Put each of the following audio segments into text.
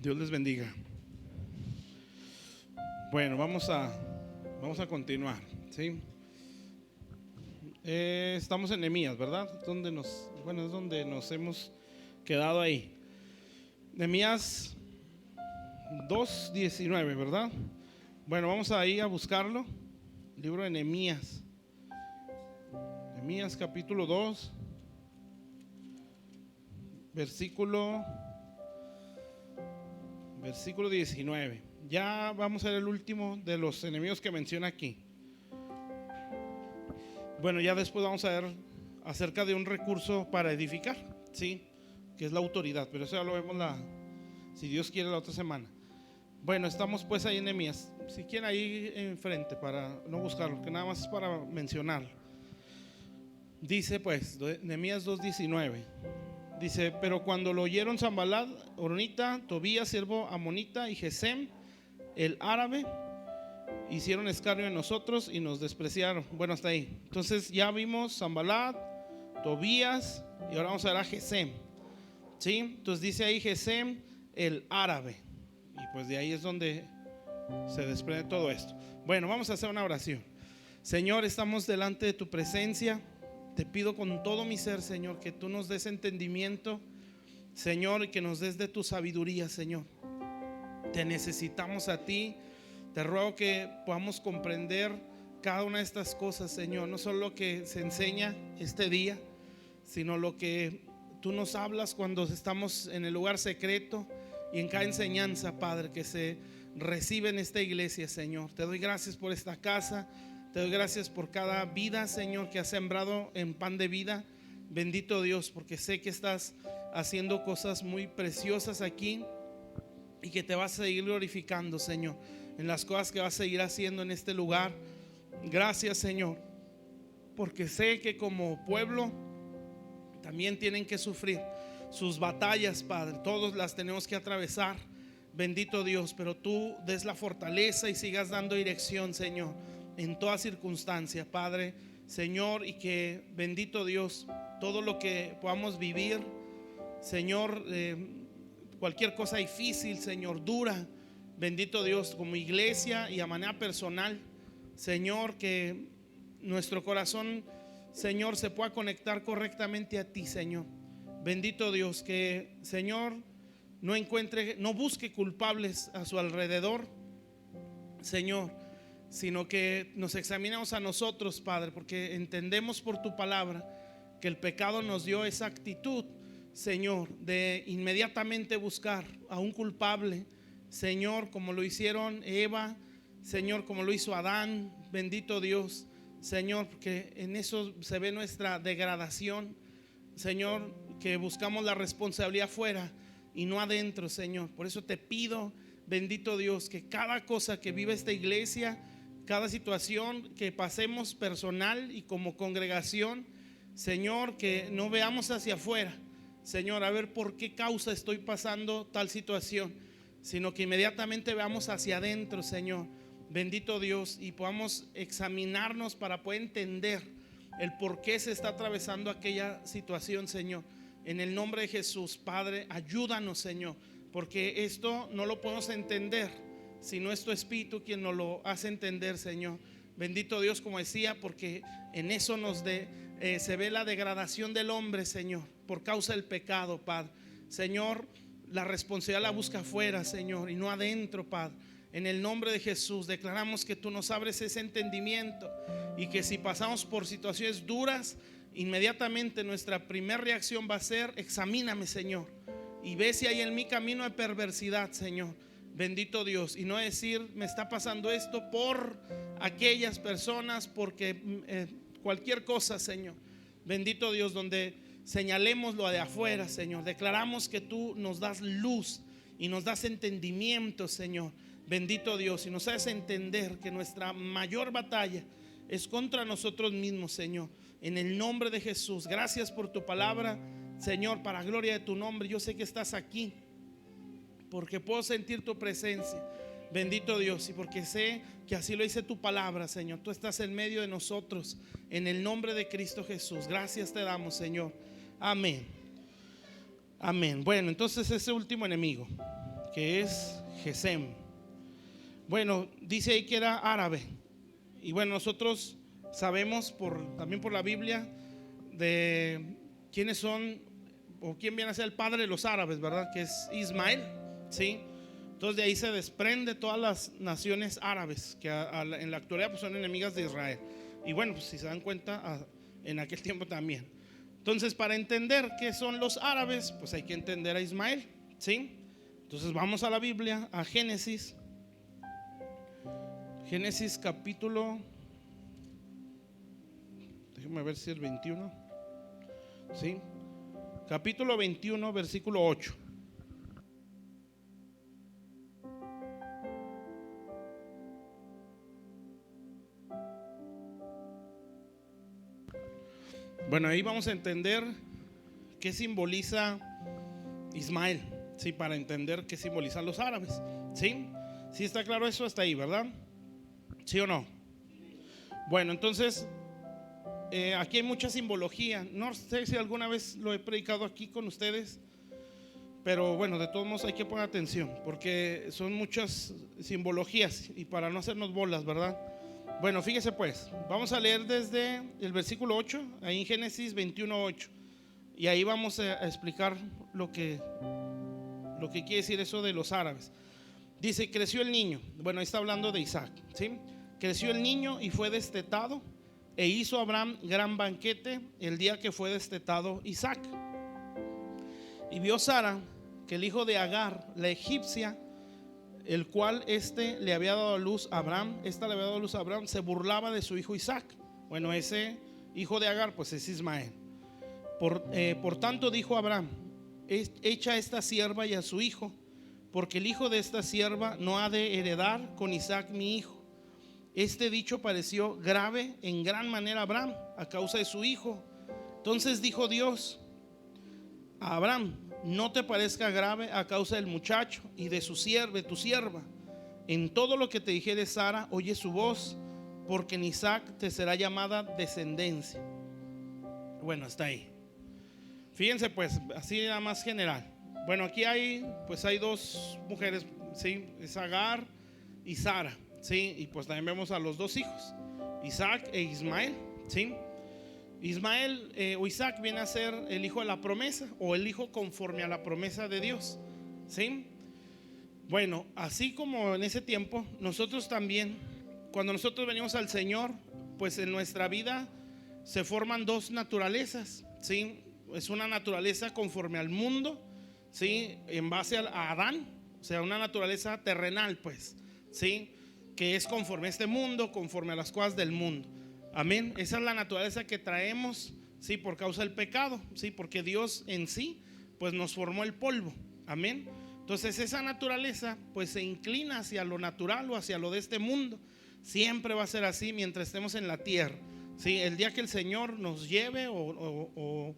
Dios les bendiga. Bueno, vamos a continuar, ¿sí? Estamos en Nehemías, ¿verdad? Es donde nos hemos quedado ahí. Nehemías 2:19, ¿verdad? Bueno, vamos ahí a buscarlo. Libro de Nehemías. Nehemías capítulo 2, versículo 19. Ya vamos a ver el último de los enemigos que menciona aquí. Bueno, ya después vamos a ver acerca de un recurso para edificar, ¿sí? Que es la autoridad, pero eso ya lo vemos si Dios quiere, la otra semana. Bueno, estamos pues ahí en Nehemías. Si quieren ahí enfrente para no buscarlo, que nada más es para mencionarlo. Dice pues, Nehemías 2:19. Dice: pero cuando lo oyeron Sanballat, Horonita, Tobías, siervo amonita, y Gesem, el árabe, hicieron escarnio en nosotros y nos despreciaron. Bueno, hasta ahí. Entonces ya vimos Sanballat, Tobías, y ahora vamos a ver a Gesem, ¿sí? Entonces dice ahí Gesem, el árabe, y pues de ahí es donde se desprende todo esto. Bueno, vamos a hacer una oración. Señor, estamos delante de tu presencia. Te pido con todo mi ser, Señor, que tú nos des entendimiento, Señor, y que nos des de tu sabiduría, Señor. Te necesitamos a ti. Te ruego que podamos comprender cada una de estas cosas, Señor. No solo lo que se enseña este día, sino lo que tú nos hablas cuando estamos en el lugar secreto y en cada enseñanza, Padre, que se recibe en esta iglesia, Señor. Te doy gracias por esta casa. Te doy gracias por cada vida, Señor, que has sembrado en pan de vida. Bendito Dios, porque sé que estás haciendo cosas muy preciosas aquí y que te vas a seguir glorificando, Señor, en las cosas que vas a seguir haciendo en este lugar. Gracias, Señor, porque sé que como pueblo también tienen que sufrir sus batallas, Padre. Todos las tenemos que atravesar. Bendito Dios, pero tú des la fortaleza y sigas dando dirección, Señor, en toda circunstancia, Padre, Señor, y que, bendito Dios, todo lo que podamos vivir, Señor, cualquier cosa difícil, Señor, dura, bendito Dios, como iglesia y a manera personal, Señor, que nuestro corazón, Señor, se pueda conectar correctamente a ti, Señor. Bendito Dios, que, Señor, no busque culpables a su alrededor, Señor, sino que nos examinemos a nosotros, Padre, porque entendemos por tu palabra que el pecado nos dio esa actitud, Señor, de inmediatamente buscar a un culpable, Señor, como lo hicieron Eva, Señor, como lo hizo Adán. Bendito Dios, Señor, porque en eso se ve nuestra degradación, Señor, que buscamos la responsabilidad afuera y no adentro, Señor. Por eso te pido, bendito Dios, que cada cosa que vive esta iglesia, cada situación que pasemos personal y como congregación, Señor, que no veamos hacia afuera, Señor, a ver por qué causa estoy pasando tal situación, sino que inmediatamente veamos hacia adentro, Señor, bendito Dios, y podamos examinarnos para poder entender el por qué se está atravesando aquella situación, Señor. En el nombre de Jesús, Padre, ayúdanos, Señor, porque esto no lo podemos entender si no es tu Espíritu quien nos lo hace entender, Señor. Bendito Dios, como decía, porque en eso se ve la degradación del hombre, Señor, por causa del pecado, Padre. Señor, la responsabilidad la busca afuera, Señor, y no adentro, Padre. En el nombre de Jesús declaramos que tú nos abres ese entendimiento y que si pasamos por situaciones duras, inmediatamente nuestra primera reacción va a ser: examíname, Señor, y ve si hay en mi camino de perversidad, Señor. Bendito Dios, y no decir me está pasando esto por aquellas personas, porque cualquier cosa, Señor. Bendito Dios, donde señalemos lo de afuera, Señor, declaramos que tú nos das luz y nos das entendimiento, Señor. Bendito Dios, y nos haces entender que nuestra mayor batalla es contra nosotros mismos, Señor. En el nombre de Jesús, gracias por tu palabra, Señor, para gloria de tu nombre. Yo sé que estás aquí porque puedo sentir tu presencia, bendito Dios, y porque sé que así lo dice tu palabra, Señor. Tú estás en medio de nosotros, en el nombre de Cristo Jesús. Gracias te damos, Señor. Amén. Amén. Bueno, entonces ese último enemigo, que es Gesem. Bueno, dice ahí que era árabe. Y bueno, nosotros sabemos también por la Biblia de quiénes son o quién viene a ser el padre de los árabes, ¿verdad? Que es Ismael, ¿sí? Entonces de ahí se desprende todas las naciones árabes que en la actualidad pues son enemigas de Israel. Y bueno, pues si se dan cuenta, en aquel tiempo también. Entonces, para entender qué son los árabes, pues hay que entender a Ismael, ¿sí? Entonces vamos a la Biblia, a Génesis capítulo, déjeme ver si es 21, ¿sí? Capítulo 21, versículo 8. Bueno, ahí vamos a entender qué simboliza Ismael, ¿sí? Para entender qué simbolizan los árabes, ¿sí? ¿Sí está claro eso hasta ahí, verdad? ¿Sí o no? Bueno, entonces aquí hay mucha simbología. No sé si alguna vez lo he predicado aquí con ustedes, pero bueno, de todos modos hay que poner atención porque son muchas simbologías y para no hacernos bolas, ¿verdad? Bueno, fíjese pues, vamos a leer desde el versículo 8, ahí en Génesis 21, 8. Y ahí vamos a explicar lo que quiere decir eso de los árabes. Dice, creció el niño. Bueno, ahí está hablando de Isaac, ¿sí? Creció el niño y fue destetado, e hizo Abraham gran banquete el día que fue destetado Isaac. Y vio Sara que el hijo de Agar, la egipcia, el cual le había dado a luz a Abraham, se burlaba de su hijo Isaac. Bueno, ese hijo de Agar pues es Ismael. Por tanto dijo Abraham, echa a esta sierva y a su hijo, porque el hijo de esta sierva no ha de heredar con Isaac mi hijo. Este dicho pareció grave en gran manera a Abraham a causa de su hijo. Entonces dijo Dios a Abraham, no te parezca grave a causa del muchacho y de tu sierva. En todo lo que te dijere Sara, oye su voz, porque en Isaac te será llamada descendencia. Bueno, hasta ahí. Fíjense pues, así nada más general. Bueno, aquí hay dos mujeres, ¿sí? Es Agar y Sara, ¿sí? Y pues también vemos a los dos hijos, Isaac e Ismael, ¿sí? Ismael o Isaac viene a ser el hijo de la promesa o el hijo conforme a la promesa de Dios, ¿sí? Bueno, así como en ese tiempo, nosotros también, cuando nosotros venimos al Señor, pues en nuestra vida se forman dos naturalezas, ¿sí? Es una naturaleza conforme al mundo, ¿sí? En base a Adán, o sea, una naturaleza terrenal, pues, ¿sí? Que es conforme a este mundo, conforme a las cosas del mundo. Amén. Esa es la naturaleza que traemos, sí, por causa del pecado, sí, porque Dios en sí, pues nos formó el polvo. Amén. Entonces esa naturaleza, pues se inclina hacia lo natural o hacia lo de este mundo. Siempre va a ser así mientras estemos en la tierra. Sí, el día que el Señor nos lleve o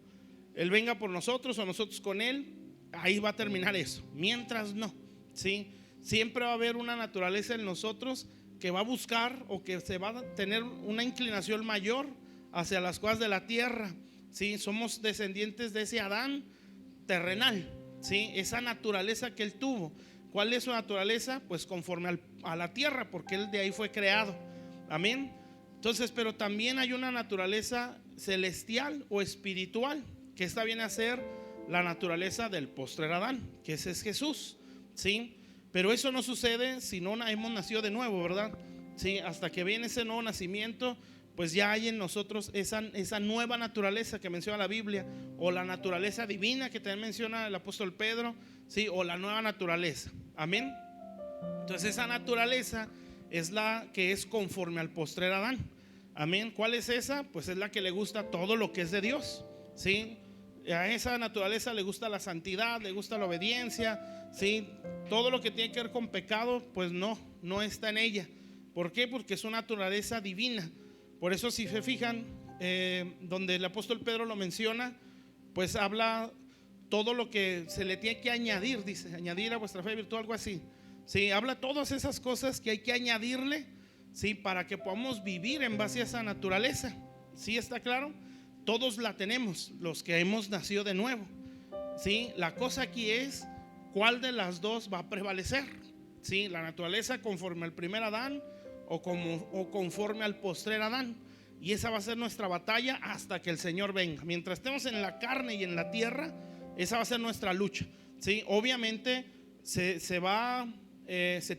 Él venga por nosotros o nosotros con Él, ahí va a terminar eso. Mientras no, sí, siempre va a haber una naturaleza en nosotros que va a buscar o que se va a tener una inclinación mayor hacia las cosas de la tierra, ¿sí? Somos descendientes de ese Adán terrenal, ¿sí? Esa naturaleza que él tuvo. ¿Cuál es su naturaleza? Pues conforme a la tierra, porque él de ahí fue creado. Amén. Entonces, pero también hay una naturaleza celestial o espiritual, que esta viene a ser la naturaleza del postrer Adán, que ese es Jesús, ¿sí? Pero eso no sucede si no hemos nacido de nuevo, ¿verdad? Sí, hasta que viene ese nuevo nacimiento, pues ya hay en nosotros esa nueva naturaleza que menciona la Biblia, o la naturaleza divina que también menciona el apóstol Pedro, sí, o la nueva naturaleza. Amén. Entonces esa naturaleza es la que es conforme al postrer Adán. Amén. ¿Cuál es esa? Pues es la que le gusta todo lo que es de Dios, ¿sí? A esa naturaleza le gusta la santidad, le gusta la obediencia, ¿sí? Todo lo que tiene que ver con pecado, pues no está en ella. ¿Por qué? Porque es una naturaleza divina. Por eso si se fijan, donde el apóstol Pedro lo menciona, pues habla todo lo que se le tiene que añadir, dice, añadir a vuestra fe virtud, algo así. Sí, habla todas esas cosas que hay que añadirle, sí, para que podamos vivir en base a esa naturaleza. ¿Sí está claro? Todos la tenemos, los que hemos nacido de nuevo. ¿Sí? La cosa aquí es cuál de las dos va a prevalecer, ¿sí? La naturaleza conforme al primer Adán o conforme al postrer Adán. Y esa va a ser nuestra batalla hasta que el Señor venga. Mientras estemos en la carne y en la tierra, esa va a ser nuestra lucha, ¿sí? Obviamente se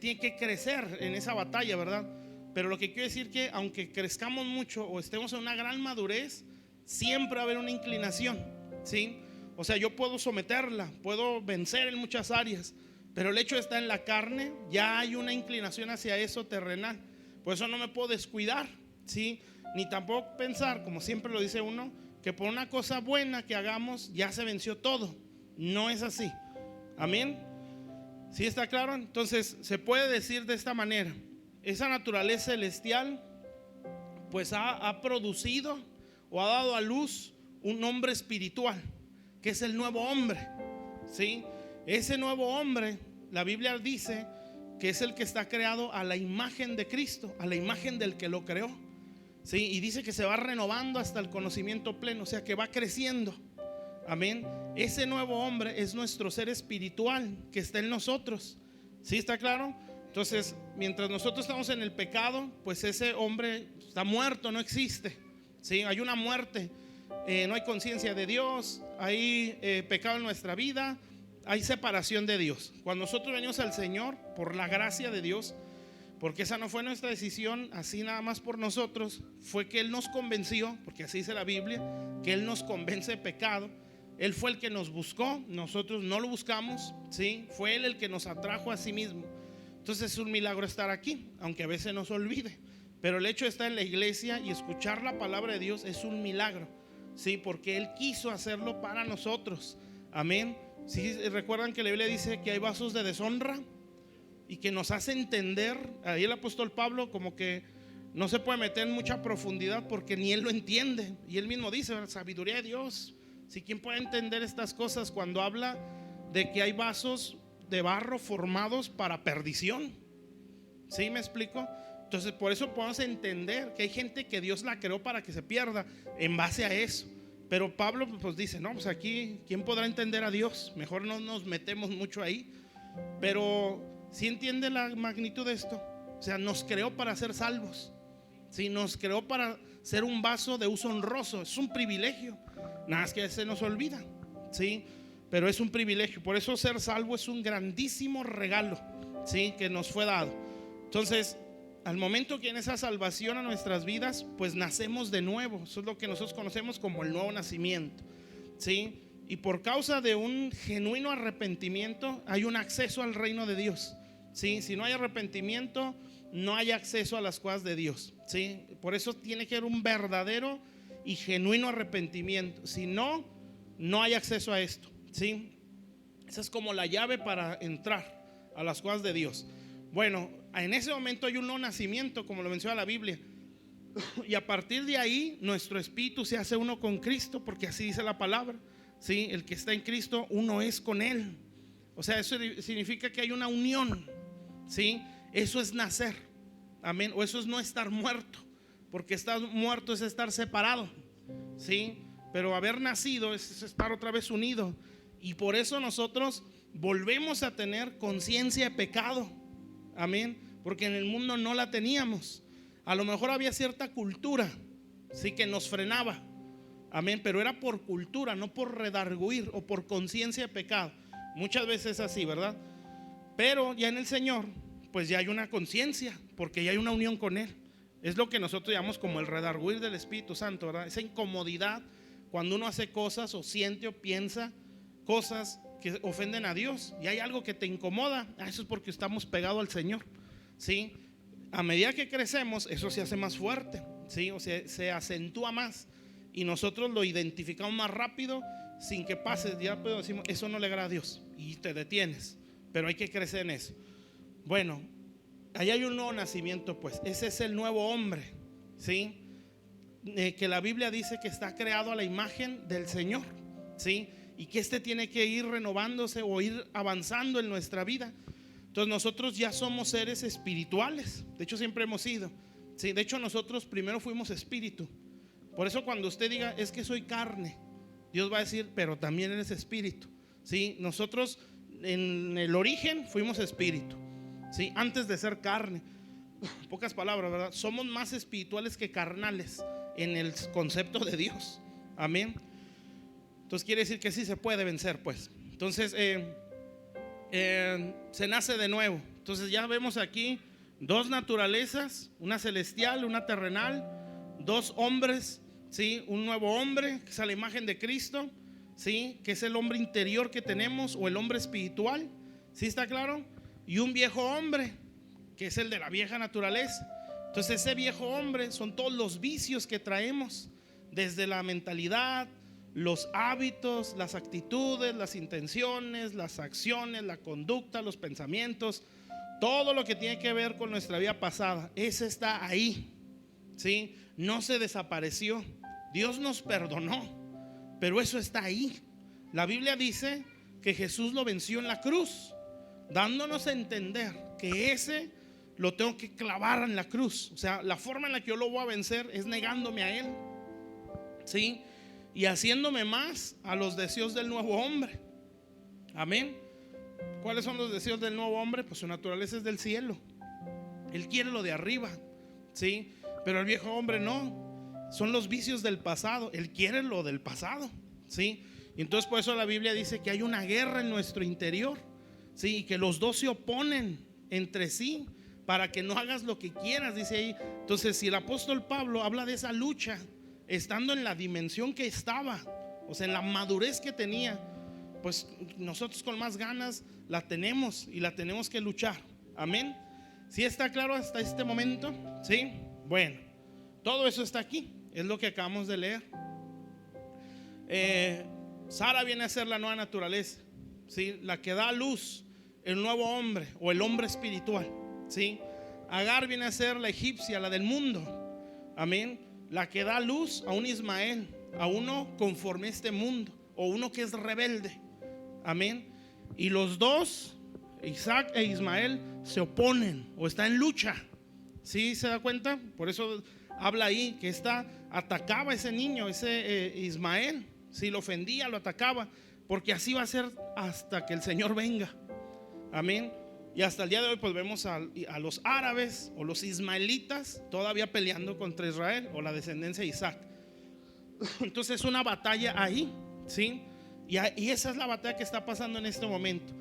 tiene que crecer en esa batalla, ¿verdad? Pero lo que quiero decir que aunque crezcamos mucho o estemos en una gran madurez, siempre va a haber una inclinación, ¿sí? O sea, yo puedo someterla, puedo vencer en muchas áreas, pero el hecho de estar en la carne, ya hay una inclinación hacia eso terrenal. Por eso no me puedo descuidar, ¿sí? Ni tampoco pensar, como siempre lo dice uno, que por una cosa buena que hagamos ya se venció todo. No es así. Amén. ¿Sí está claro? Entonces se puede decir de esta manera: esa naturaleza celestial pues ha producido o ha dado a luz un hombre espiritual, que es el nuevo hombre, ¿sí? Ese nuevo hombre, la Biblia dice que es el que está creado a la imagen de Cristo, a la imagen del que lo creó, ¿sí? Y dice que se va renovando hasta el conocimiento pleno, o sea que va creciendo. Amén. Ese nuevo hombre es nuestro ser espiritual que está en nosotros. ¿Sí está claro? Entonces, mientras nosotros estamos en el pecado, pues ese hombre está muerto, no existe. ¿Sí? Hay una muerte, no hay conciencia de Dios, hay pecado en nuestra vida, hay separación de Dios. Cuando nosotros venimos al Señor, por la gracia de Dios, porque esa no fue nuestra decisión, así nada más por nosotros, fue que Él nos convenció, porque así dice la Biblia, que Él nos convence de pecado. Él fue el que nos buscó, nosotros no lo buscamos, ¿sí? Fue Él el que nos atrajo a sí mismo. Entonces es un milagro estar aquí, aunque a veces nos olvide. Pero el hecho de estar en la iglesia y escuchar la palabra de Dios es un milagro, ¿sí? Porque Él quiso hacerlo para nosotros. Amén. ¿Sí? Recuerdan que la Biblia dice que hay vasos de deshonra y que nos hace entender. Ahí el apóstol Pablo como que no se puede meter en mucha profundidad porque ni él lo entiende. Y él mismo dice, la sabiduría de Dios. Si ¿quién puede entender estas cosas cuando habla de que hay vasos de barro formados para perdición? ¿Sí me explico? Entonces por eso podemos entender que hay gente que Dios la creó para que se pierda en base a eso. Pero Pablo pues dice, no, pues aquí ¿quién podrá entender a Dios? Mejor no nos metemos mucho ahí. Pero ¿sí entiende la magnitud de esto? O sea, nos creó para ser salvos. Sí, nos creó para ser un vaso de uso honroso. Es un privilegio. Nada más que se nos olvida, ¿sí? Pero es un privilegio. Por eso ser salvo es un grandísimo regalo, ¿sí? Que nos fue dado. Entonces, al momento que en esa salvación a nuestras vidas, pues nacemos de nuevo. Eso es lo que nosotros conocemos como el nuevo nacimiento, ¿sí? Y por causa de un genuino arrepentimiento hay un acceso al reino de Dios, ¿sí? Si no hay arrepentimiento, no hay acceso a las cosas de Dios, ¿sí? Por eso tiene que haber un verdadero y genuino arrepentimiento. Si no, no hay acceso a esto, ¿sí? Esa es como la llave para entrar a las cosas de Dios. Bueno, en ese momento hay un nuevo nacimiento, como lo menciona la Biblia. Y a partir de ahí, nuestro espíritu se hace uno con Cristo, porque así dice la palabra, ¿sí? El que está en Cristo, uno es con Él. O sea, eso significa que hay una unión, ¿sí? Eso es nacer, amén. O eso es no estar muerto, porque estar muerto es estar separado, ¿sí? Pero haber nacido es estar otra vez unido. Y por eso nosotros volvemos a tener conciencia de pecado, amén. Porque en el mundo no la teníamos. A lo mejor había cierta cultura, sí, que nos frenaba, amén. Pero era por cultura, no por redarguir o por conciencia de pecado. Muchas veces es así, ¿verdad? Pero ya en el Señor, pues ya hay una conciencia, porque ya hay una unión con Él. Es lo que nosotros llamamos como el redarguir del Espíritu Santo, ¿verdad? Esa incomodidad cuando uno hace cosas o siente o piensa cosas que ofenden a Dios y hay algo que te incomoda. Eso es porque estamos pegados al Señor, ¿sí? A medida que crecemos, eso se hace más fuerte, ¿sí? O sea, se acentúa más y nosotros lo identificamos más rápido sin que pase. Ya decimos, eso no le agrada a Dios y te detienes, pero hay que crecer en eso. Bueno, ahí hay un nuevo nacimiento, pues ese es el nuevo hombre, ¿sí? Que la Biblia dice que está creado a la imagen del Señor, ¿sí? Y que tiene que ir renovándose o ir avanzando en nuestra vida. Entonces nosotros ya somos seres espirituales. De hecho siempre hemos sido, ¿sí? De hecho nosotros primero fuimos espíritu. Por eso cuando usted diga es que soy carne, Dios va a decir pero también eres espíritu, ¿sí? Nosotros en el origen fuimos espíritu, ¿sí? Antes de ser carne. Pocas palabras, ¿verdad? Somos más espirituales que carnales en el concepto de Dios. Amén. Entonces quiere decir que sí se puede vencer, pues. Entonces se nace de nuevo. Entonces ya vemos aquí dos naturalezas, una celestial, una terrenal, dos hombres, ¿sí? Un nuevo hombre, que es a la imagen de Cristo, ¿sí? Que es el hombre interior que tenemos, o el hombre espiritual, ¿sí está claro? Y un viejo hombre, que es el de la vieja naturaleza. Entonces ese viejo hombre son todos los vicios que traemos, desde la mentalidad, los hábitos, las actitudes, las intenciones, las acciones, la conducta, los pensamientos, todo lo que tiene que ver con nuestra vida pasada. Ese está ahí, ¿sí? No se desapareció. Dios nos perdonó, pero eso está ahí. La Biblia dice que Jesús lo venció en la cruz, dándonos a entender que ese lo tengo que clavar en la cruz. O sea, la forma en la que yo lo voy a vencer es negándome a Él, ¿sí? Y haciéndome más a los deseos del nuevo hombre. Amén. ¿Cuáles son los deseos del nuevo hombre? Pues su naturaleza es del cielo. Él quiere lo de arriba, ¿sí? Pero el viejo hombre no. Son los vicios del pasado. Él quiere lo del pasado, ¿sí? Y entonces por eso la Biblia dice que hay una guerra en nuestro interior, ¿sí? Y que los dos se oponen entre sí para que no hagas lo que quieras, dice ahí. Entonces si el apóstol Pablo habla de esa lucha, estando en la dimensión que estaba, o sea, en la madurez que tenía, pues nosotros con más ganas la tenemos y la tenemos que luchar. Amén. ¿Sí está claro hasta este momento? ¿Sí? Bueno, todo eso está aquí, es lo que acabamos de leer. Sara viene a ser la nueva naturaleza, ¿sí? La que da a luz el nuevo hombre, o el hombre espiritual, ¿sí? Agar viene a ser la egipcia, la del mundo. Amén. La que da luz a un Ismael, a uno conforme a este mundo, o uno que es rebelde. Amén. Y los dos, Isaac e Ismael, se oponen o están en lucha. ¿Sí se da cuenta? Por eso habla ahí que atacaba a ese niño, ese Ismael. Si lo ofendía, lo atacaba, porque así va a ser hasta que el Señor venga. Amén. Y hasta el día de hoy pues vemos a los árabes o los ismaelitas todavía peleando contra Israel o la descendencia de Isaac. Entonces es una batalla ahí, ¿sí? Y esa es la batalla que está pasando en este momento.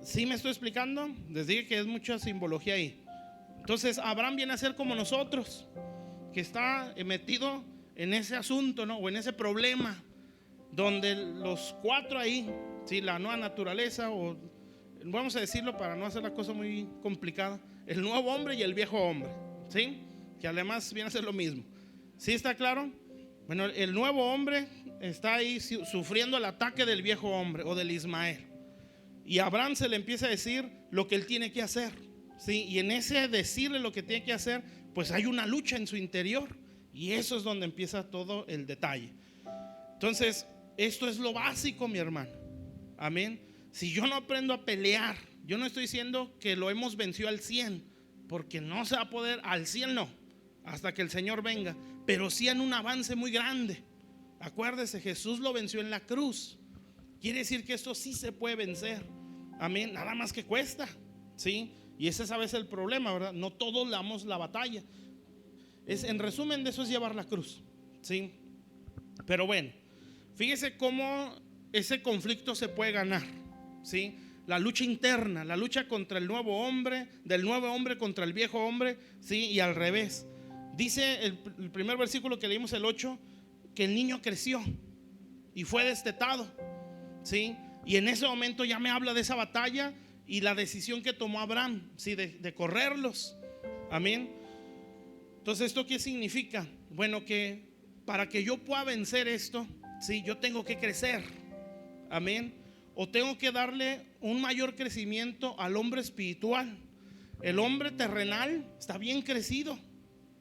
¿Sí me estoy explicando? Les dije que es mucha simbología ahí. Entonces Abraham viene a ser como nosotros, que está metido en ese asunto, ¿no? O en ese problema, donde los cuatro ahí, ¿sí? La nueva naturaleza, o vamos a decirlo para no hacer la cosa muy complicada, el nuevo hombre y el viejo hombre, ¿sí? Que además viene a ser lo mismo. ¿Sí está claro? Bueno, el nuevo hombre está ahí sufriendo el ataque del viejo hombre o del Ismael. Y a Abraham se le empieza a decir lo que él tiene que hacer, ¿sí? Y en ese decirle lo que tiene que hacer, pues hay una lucha en su interior. Y eso es donde empieza todo el detalle. Entonces, esto es lo básico, mi hermano. Amén. Si yo no aprendo a pelear, yo no estoy diciendo que lo hemos vencido al 100, porque no se va a poder al 100, no, hasta que el Señor venga, pero sí en un avance muy grande. Acuérdese, Jesús lo venció en la cruz. Quiere decir que esto sí se puede vencer. Amén. Nada más que cuesta, ¿sí? Y ese es a veces el problema, ¿verdad? No todos le damos la batalla. En resumen de eso es llevar la cruz, ¿sí? Pero bueno, fíjese cómo ese conflicto se puede ganar, ¿sí? La lucha interna, la lucha contra el nuevo hombre, del nuevo hombre contra el viejo hombre, ¿sí? Y al revés. Dice el primer versículo que leímos, el 8, que el niño creció y fue destetado, ¿sí? Y en ese momento ya me habla de esa batalla y la decisión que tomó Abraham, ¿sí? De correrlos. Amén. Entonces, ¿esto qué significa? Bueno, que para que yo pueda vencer esto, ¿sí? Yo tengo que crecer. Amén. O tengo que darle un mayor crecimiento al hombre espiritual. El hombre terrenal está bien crecido,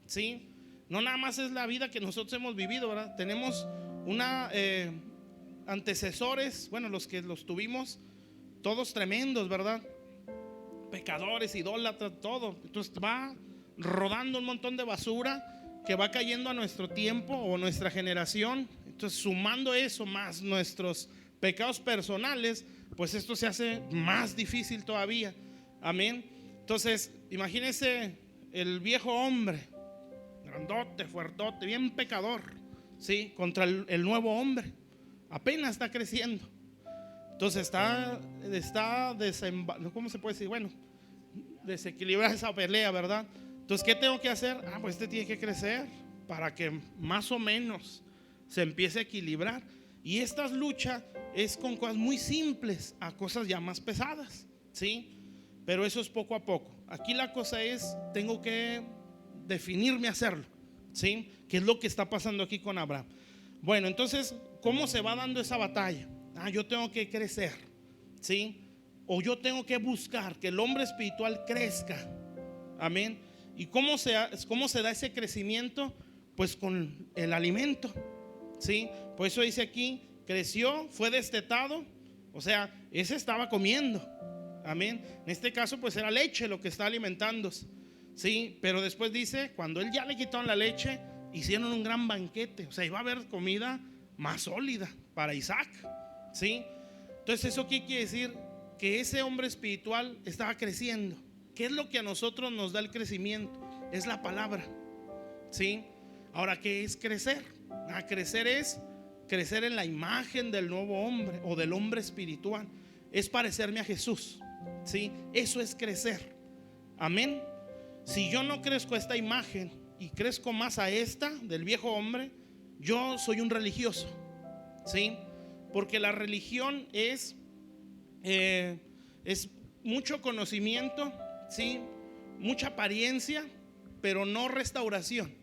¿sí? No nada más es la vida que nosotros hemos vivido, ¿verdad? Tenemos antecesores, bueno, los que los tuvimos, todos tremendos, ¿verdad? Pecadores, idólatras, todo. Entonces va rodando un montón de basura que va cayendo a nuestro tiempo o nuestra generación. Entonces, sumando eso más nuestros pecados personales, pues esto se hace más difícil todavía. Amén. Entonces, imagínense el viejo hombre, grandote, fuertote, bien pecador, ¿sí? Contra el nuevo hombre, apenas está creciendo. Entonces ¿cómo se puede decir? Bueno, desequilibrar esa pelea, ¿verdad? Entonces, ¿qué tengo que hacer? Pues este tiene que crecer para que más o menos se empiece a equilibrar. Y esta lucha es con cosas muy simples a cosas ya más pesadas, ¿sí? Pero eso es poco a poco. Aquí la cosa es, tengo que definirme a hacerlo, ¿sí? ¿Qué es lo que está pasando aquí con Abraham? Bueno, entonces, ¿cómo se va dando esa batalla? Yo tengo que crecer, ¿sí? O yo tengo que buscar que el hombre espiritual crezca. Amén. ¿Y cómo se da ese crecimiento? Pues con el alimento, ¿sí? Por eso dice aquí, creció, fue destetado. O sea, ese estaba comiendo. Amén. En este caso pues era leche lo que está alimentándose, ¿sí? Pero después dice, cuando él ya le quitaron la leche, hicieron un gran banquete. O sea, iba a haber comida más sólida para Isaac, ¿sí? Entonces, ¿eso qué quiere decir? Que ese hombre espiritual estaba creciendo. ¿Qué es lo que a nosotros nos da el crecimiento? Es la palabra, ¿sí? Ahora, ¿qué es crecer? Crecer es crecer en la imagen del nuevo hombre o del hombre espiritual. Es parecerme a Jesús, ¿sí? Eso es crecer. Amén. Si yo no crezco a esta imagen y crezco más a esta del viejo hombre, yo soy un religioso, ¿sí? Porque la religión es mucho conocimiento, ¿sí? Mucha apariencia, pero no restauración.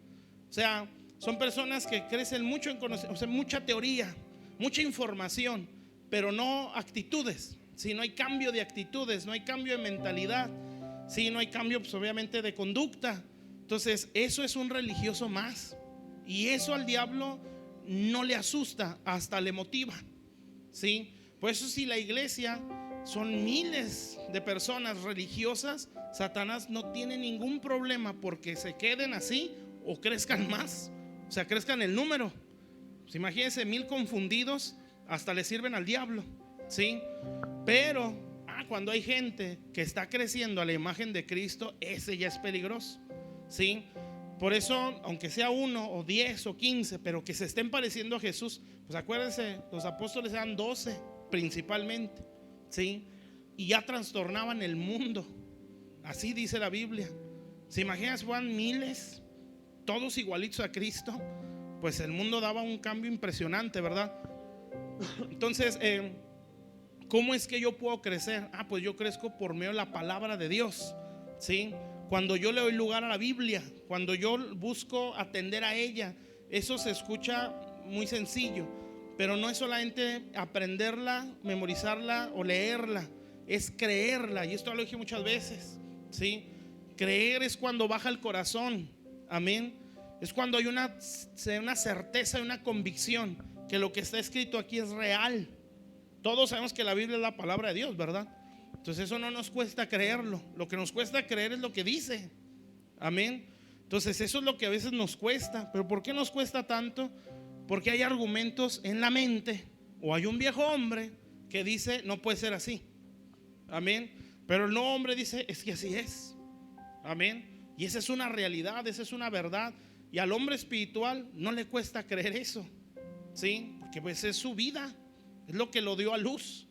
O sea, son personas que crecen mucho en conocimiento, o sea, mucha teoría, mucha información, pero no actitudes. Si no hay cambio de actitudes, no hay cambio de mentalidad, si no hay cambio pues obviamente de conducta. Entonces eso es un religioso más. Y eso al diablo no le asusta, hasta le motiva, ¿sí? Por eso si la iglesia son miles de personas religiosas, Satanás no tiene ningún problema porque se queden así o crezcan más. O sea, crezcan el número. Pues imagínense 1000 confundidos, hasta le sirven al diablo, ¿sí? Pero cuando hay gente que está creciendo a la imagen de Cristo, ese ya es peligroso, ¿sí? Por eso, aunque sea 1 o 10 o 15, pero que se estén pareciendo a Jesús, pues acuérdense, los apóstoles eran 12 principalmente, ¿sí? Y ya trastornaban el mundo. Así dice la Biblia. ¿Se imaginan si fueran miles, todos igualitos a Cristo? Pues el mundo daba un cambio impresionante, ¿verdad? Entonces, ¿cómo es que yo puedo crecer? Pues yo crezco por medio de la palabra de Dios, ¿sí? Cuando yo le doy lugar a la Biblia, cuando yo busco atender a ella. Eso se escucha muy sencillo, pero no es solamente aprenderla, memorizarla o leerla, es creerla. Y esto lo dije muchas veces, ¿sí? Creer es cuando baja el corazón. Amén. Es cuando hay una certeza y una convicción que lo que está escrito aquí es real. Todos sabemos que la Biblia es la palabra de Dios, ¿verdad? Entonces eso no nos cuesta creerlo. Lo que nos cuesta creer es lo que dice. Amén. Entonces eso es lo que a veces nos cuesta. ¿Pero por qué nos cuesta tanto? Porque hay argumentos en la mente, o hay un viejo hombre que dice no puede ser así. Amén. Pero el nuevo hombre dice es que así es. Amén. Y esa es una realidad, esa es una verdad. Y al hombre espiritual no le cuesta creer eso, ¿sí? Porque pues es su vida, es lo que lo dio a luz.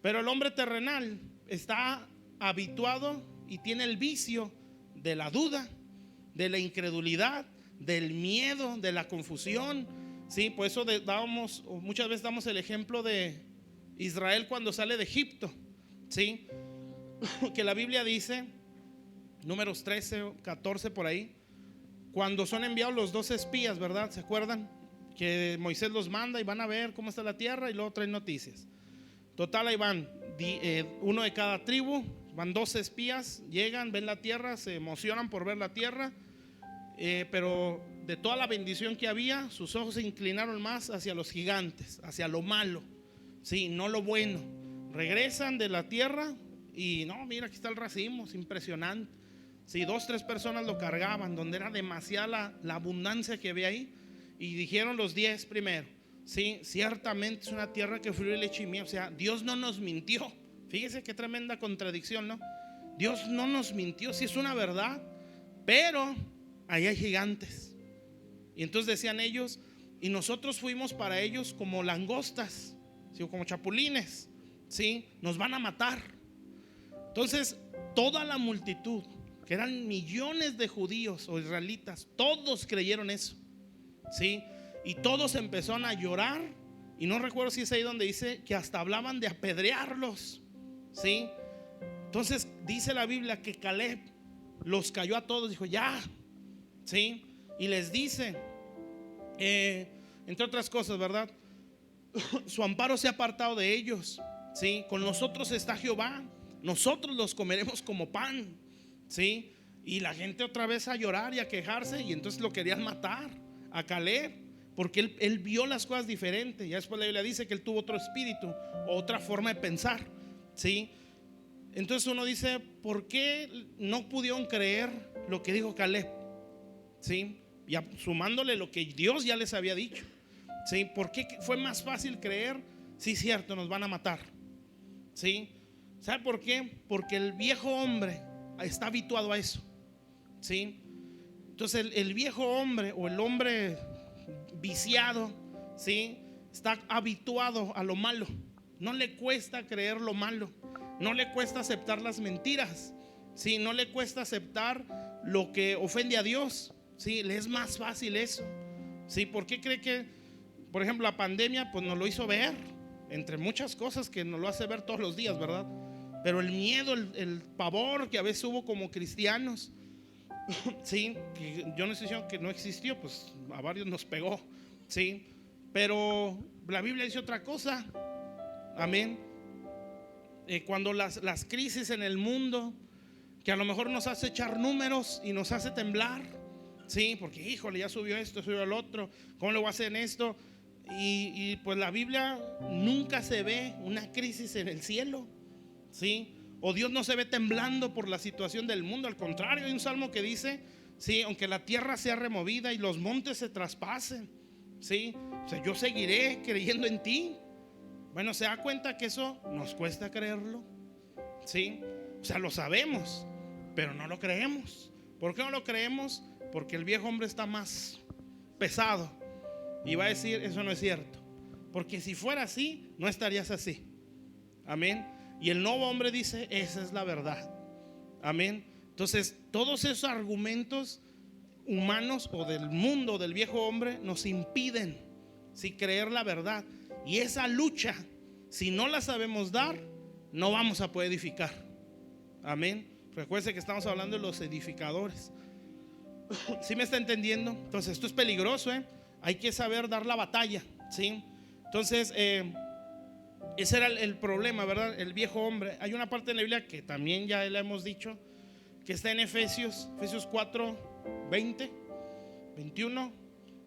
Pero el hombre terrenal está habituado y tiene el vicio de la duda, de la incredulidad, del miedo, de la confusión, ¿sí? Por eso muchas veces damos el ejemplo de Israel cuando sale de Egipto, ¿sí? Que la Biblia dice, Números 13 o 14 por ahí, cuando son enviados los 2 espías, ¿verdad? ¿Se acuerdan? Que Moisés los manda y van a ver cómo está la tierra y luego traen noticias. Total, ahí van, uno de cada tribu, van 12 espías, llegan, ven la tierra, se emocionan por ver la tierra, pero de toda la bendición que había, sus ojos se inclinaron más hacia los gigantes, hacia lo malo, sí, no lo bueno. Regresan de la tierra y no, mira, aquí está el racimo, es impresionante. Si 2, 3 personas lo cargaban, donde era demasiada la abundancia que había ahí. Y dijeron los 10 primero, Sí, ciertamente es una tierra que fluye leche y miel. O sea, Dios no nos mintió. Fíjese qué tremenda contradicción, ¿no? Dios no nos mintió, sí es una verdad, pero ahí hay gigantes. Y entonces decían ellos, y nosotros fuimos para ellos como langostas, ¿sí? O como chapulines, ¿sí? Nos van a matar. Entonces toda la multitud, que eran millones de judíos o israelitas, todos creyeron eso, ¿sí? Y todos empezaron a llorar. Y no recuerdo si es ahí donde dice que hasta hablaban de apedrearlos, ¿sí? Entonces dice la Biblia que Caleb los cayó a todos, dijo ya, ¿sí? Y les dice, entre otras cosas, ¿verdad? Su amparo se ha apartado de ellos, ¿sí? Con nosotros está Jehová, nosotros los comeremos como pan, ¿sí? Y la gente otra vez a llorar y a quejarse. Y entonces lo querían matar a Caleb, porque él vio las cosas diferentes. Ya después la Biblia dice que él tuvo otro espíritu, otra forma de pensar, ¿sí? Entonces uno dice, ¿por qué no pudieron creer lo que dijo Caleb? ¿Sí? Y sumándole lo que Dios ya les había dicho, ¿sí? ¿Por qué fue más fácil creer? Sí, cierto, nos van a matar, ¿sí? ¿Sabe por qué? Porque el viejo hombre está habituado a eso, ¿sí? Entonces el viejo hombre o el hombre viciado, ¿sí? Está habituado a lo malo. No le cuesta creer lo malo, no le cuesta aceptar las mentiras, ¿sí? No le cuesta aceptar lo que ofende a Dios, ¿sí? Le es más fácil eso, ¿sí? ¿Por qué cree que, por ejemplo, la pandemia pues nos lo hizo ver? Entre muchas cosas que nos lo hace ver todos los días, ¿verdad? Pero el miedo, el pavor que a veces hubo como cristianos, ¿sí? Que yo no estoy diciendo que no existió, pues a varios nos pegó, ¿sí? Pero la Biblia dice otra cosa, amén. Cuando las crisis en el mundo, que a lo mejor nos hace echar números y nos hace temblar, ¿sí? Porque híjole, ya subió esto, subió el otro, ¿cómo le voy a hacer en esto? Y pues la Biblia nunca se ve una crisis en el cielo, ¿sí? O Dios no se ve temblando por la situación del mundo. Al contrario, hay un salmo que dice, ¿sí? Aunque la tierra sea removida y los montes se traspasen, ¿sí? O sea, yo seguiré creyendo en ti. Bueno, se da cuenta que eso nos cuesta creerlo, ¿sí? O sea, lo sabemos, pero no lo creemos. ¿Por qué no lo creemos? Porque el viejo hombre está más pesado y va a decir, eso no es cierto. Porque si fuera así, no estarías así. Amén. Y el nuevo hombre dice, esa es la verdad. Amén. Entonces, todos esos argumentos humanos o del mundo del viejo hombre nos impiden, ¿sí? Creer la verdad. Y esa lucha, si no la sabemos dar, no vamos a poder edificar. Amén. Recuerde que estamos hablando de los edificadores. ¿Sí me está entendiendo? Entonces esto es peligroso, ¿eh? Hay que saber dar la batalla, ¿sí? Entonces ese era el problema, ¿verdad? El viejo hombre. Hay una parte en la Biblia que también ya la hemos dicho, que está en Efesios 4, 20, 21,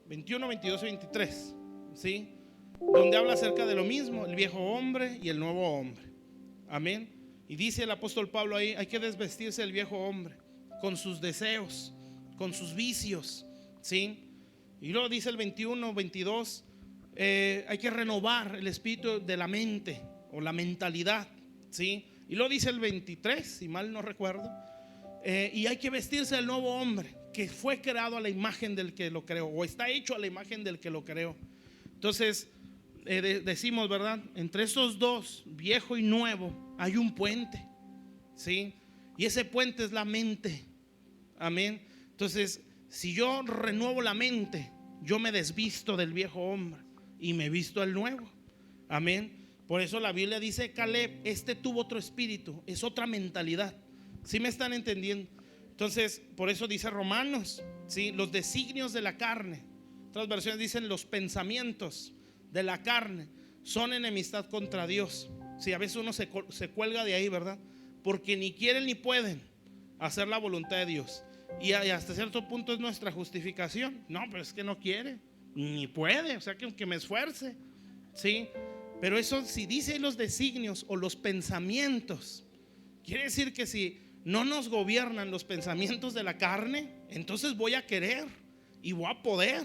22 y 23, ¿sí? Donde habla acerca de lo mismo, el viejo hombre y el nuevo hombre. Amén. Y dice el apóstol Pablo ahí, hay que desvestirse del viejo hombre con sus deseos, con sus vicios, ¿sí? Y luego dice el 21, 22, hay que renovar el espíritu de la mente o la mentalidad, ¿sí? Y luego dice el 23, si mal no recuerdo, y hay que vestirse del nuevo hombre que fue creado a la imagen del que lo creó, o está hecho a la imagen del que lo creó. Entonces decimos, ¿verdad? Entre esos dos, viejo y nuevo, hay un puente, ¿sí? Y ese puente es la mente. Amén. Entonces, si yo renuevo la mente, yo me desvisto del viejo hombre y me visto del nuevo. Amén. Por eso la Biblia dice, Caleb, tuvo otro espíritu, es otra mentalidad. ¿Sí me están entendiendo? Entonces, por eso dice Romanos, ¿sí? Los designios de la carne. Otras versiones dicen los pensamientos de la carne son enemistad contra Dios. Sí, a veces uno se cuelga de ahí, ¿verdad? Porque ni quieren ni pueden hacer la voluntad de Dios. Y hasta cierto punto es nuestra justificación. No, pero es que no quiere, ni puede, o sea que aunque me esfuerce, ¿sí? Pero eso, si dice los designios o los pensamientos, quiere decir que si no nos gobiernan los pensamientos de la carne, entonces voy a querer y voy a poder.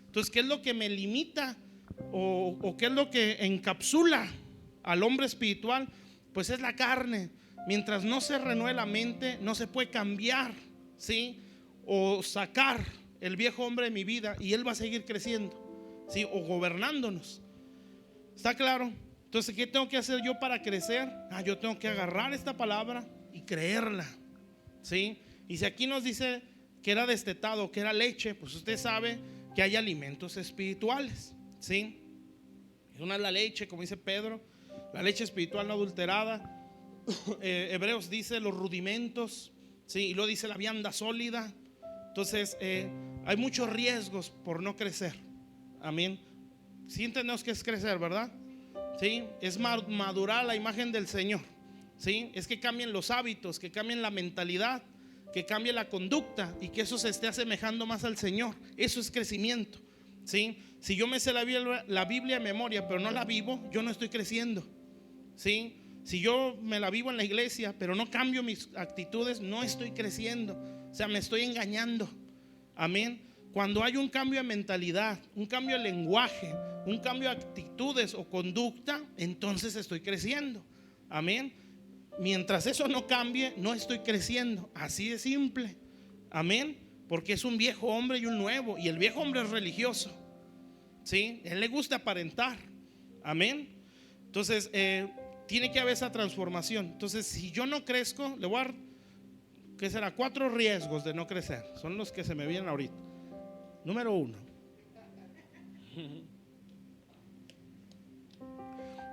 Entonces, ¿qué es lo que me limita? o qué es lo que encapsula al hombre espiritual, pues es la carne. Mientras no se renueve la mente, no se puede cambiar, ¿sí? O sacar el viejo hombre de mi vida, y él va a seguir creciendo, ¿sí? O gobernándonos. ¿Está claro? Entonces, ¿qué tengo que hacer yo para crecer? Yo tengo que agarrar esta palabra y creerla, ¿sí? Y si aquí nos dice que era destetado, que era leche, pues usted sabe que hay alimentos espirituales, ¿sí? Una es la leche, como dice Pedro, la leche espiritual no adulterada. Hebreos dice los rudimentos, ¿sí? Y luego dice la vianda sólida. Entonces hay muchos riesgos por no crecer. Amén. Sí entendemos que es crecer, ¿verdad? Sí, es madurar la imagen del Señor. Sí, es que cambien los hábitos, que cambien la mentalidad, que cambie la conducta y que eso se esté asemejando más al Señor. Eso es crecimiento. ¿Sí? Si yo me sé la Biblia de memoria pero no la vivo, yo no estoy creciendo. ¿Sí? Si yo me la vivo en la iglesia pero no cambio mis actitudes, no estoy creciendo. O sea, me estoy engañando. Amén. Cuando hay un cambio de mentalidad, un cambio de lenguaje, un cambio de actitudes o conducta, entonces estoy creciendo. Amén. Mientras eso no cambie, no estoy creciendo. Así de simple. Amén. Porque es un viejo hombre y un nuevo. Y el viejo hombre es religioso, ¿sí? Él le gusta aparentar. Amén. Entonces tiene que haber esa transformación. Entonces, si yo no crezco, le voy a dar, ¿qué será? 4 riesgos de no crecer. Son los que se me vienen ahorita. Número 1,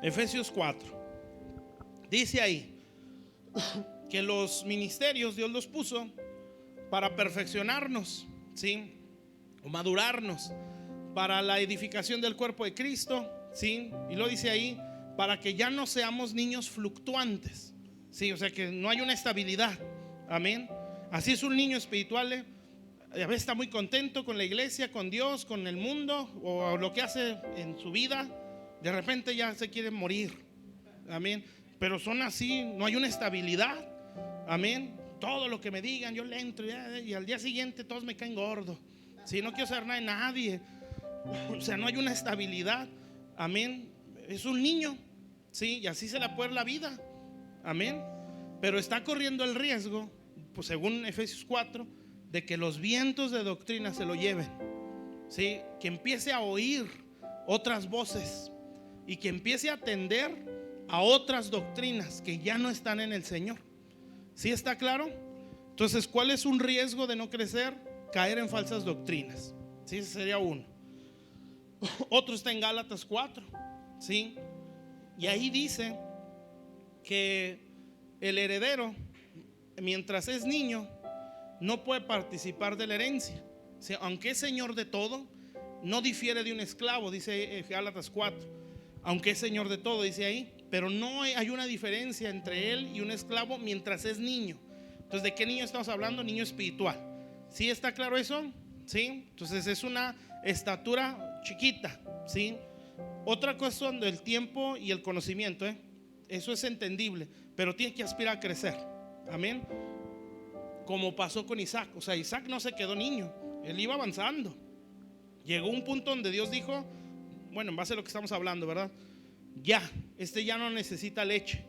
Efesios 4. Dice ahí que los ministerios Dios los puso para perfeccionarnos, ¿sí? O madurarnos para la edificación del cuerpo de Cristo, ¿sí? Y lo dice ahí, para que ya no seamos niños fluctuantes, ¿sí? O sea, que no hay una estabilidad. Amén. Así es un niño espiritual, a veces está muy contento con la iglesia, con Dios, con el mundo o lo que hace en su vida. De repente ya se quiere morir. Amén. Pero son así, no hay una estabilidad. Amén. Todo lo que me digan, yo le entro y al día siguiente todos me caen gordo. Si no quiero saber nada de nadie. O sea, no hay una estabilidad. Amén. Es un niño, sí, y así se le puede la vida. Amén. Pero está corriendo el riesgo, pues según Efesios 4, de que los vientos de doctrina se lo lleven, ¿sí? Que empiece a oír otras voces y que empiece a atender a otras doctrinas que ya no están en el Señor. ¿Sí está claro? Entonces, ¿cuál es un riesgo de no crecer? Caer en falsas doctrinas. ¿Sí? Ese sería uno. Otro está en Gálatas 4, ¿sí? Y ahí dice que el heredero, mientras es niño, no puede participar de la herencia. ¿Sí? Aunque es señor de todo, no difiere de un esclavo, dice Gálatas 4. Aunque es señor de todo, dice ahí, pero no hay una diferencia entre él y un esclavo mientras es niño. Entonces, ¿de qué niño estamos hablando? Niño espiritual. ¿Sí está claro eso? ¿Sí? Entonces es una estatura chiquita, ¿sí? Otra cuestión del tiempo y el conocimiento, eso es entendible, pero tiene que aspirar a crecer. Amén. Como pasó con Isaac. O sea, Isaac no se quedó niño, él iba avanzando. Llegó un punto donde Dios dijo, bueno, en base a lo que estamos hablando, ¿verdad? Ya no necesita leche.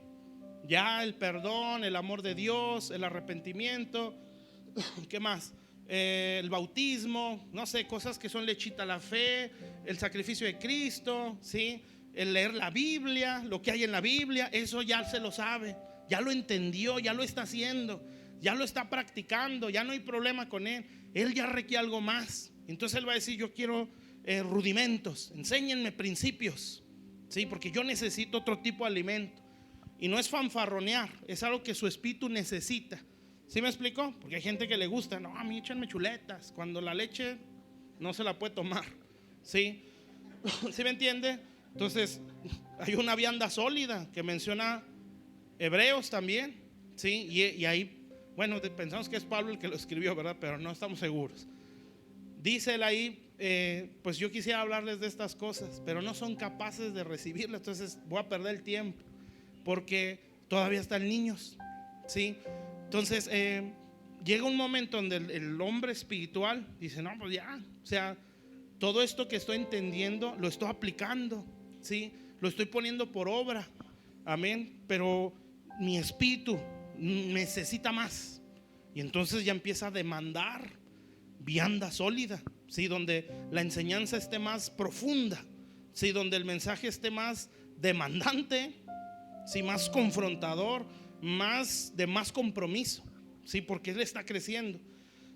Ya el perdón, el amor de Dios, el arrepentimiento, ¿qué más? El bautismo, no sé, cosas que son lechita, la fe, el sacrificio de Cristo, ¿sí? El leer la Biblia, lo que hay en la Biblia, eso ya se lo sabe, ya lo entendió, ya lo está haciendo, ya lo está practicando, ya no hay problema con él. Él ya requiere algo más. Entonces él va a decir, yo quiero rudimentos, enséñenme principios, ¿sí? Porque yo necesito otro tipo de alimento. Y no es fanfarronear, es algo que su espíritu necesita. ¿Sí me explico? Porque hay gente que le gusta, no, a mí échenme chuletas, cuando la leche no se la puede tomar. ¿Sí? ¿Sí me entiende? Entonces hay una vianda sólida que menciona Hebreos también, ¿sí? Y ahí, bueno, pensamos que es Pablo el que lo escribió, ¿verdad? Pero no estamos seguros. Dice él ahí, pues yo quisiera hablarles de estas cosas, pero no son capaces de recibirlas. Entonces voy a perder el tiempo porque todavía están niños, ¿sí? Entonces llega un momento donde el hombre espiritual dice, no, pues ya, o sea, todo esto que estoy entendiendo lo estoy aplicando, ¿sí? Lo estoy poniendo por obra, amén, pero mi espíritu necesita más. Y entonces ya empieza a demandar vianda sólida, ¿sí? Donde la enseñanza esté más profunda, ¿sí? Donde el mensaje esté más demandante, ¿sí? Más confrontador, más compromiso, ¿sí? Porque él está creciendo.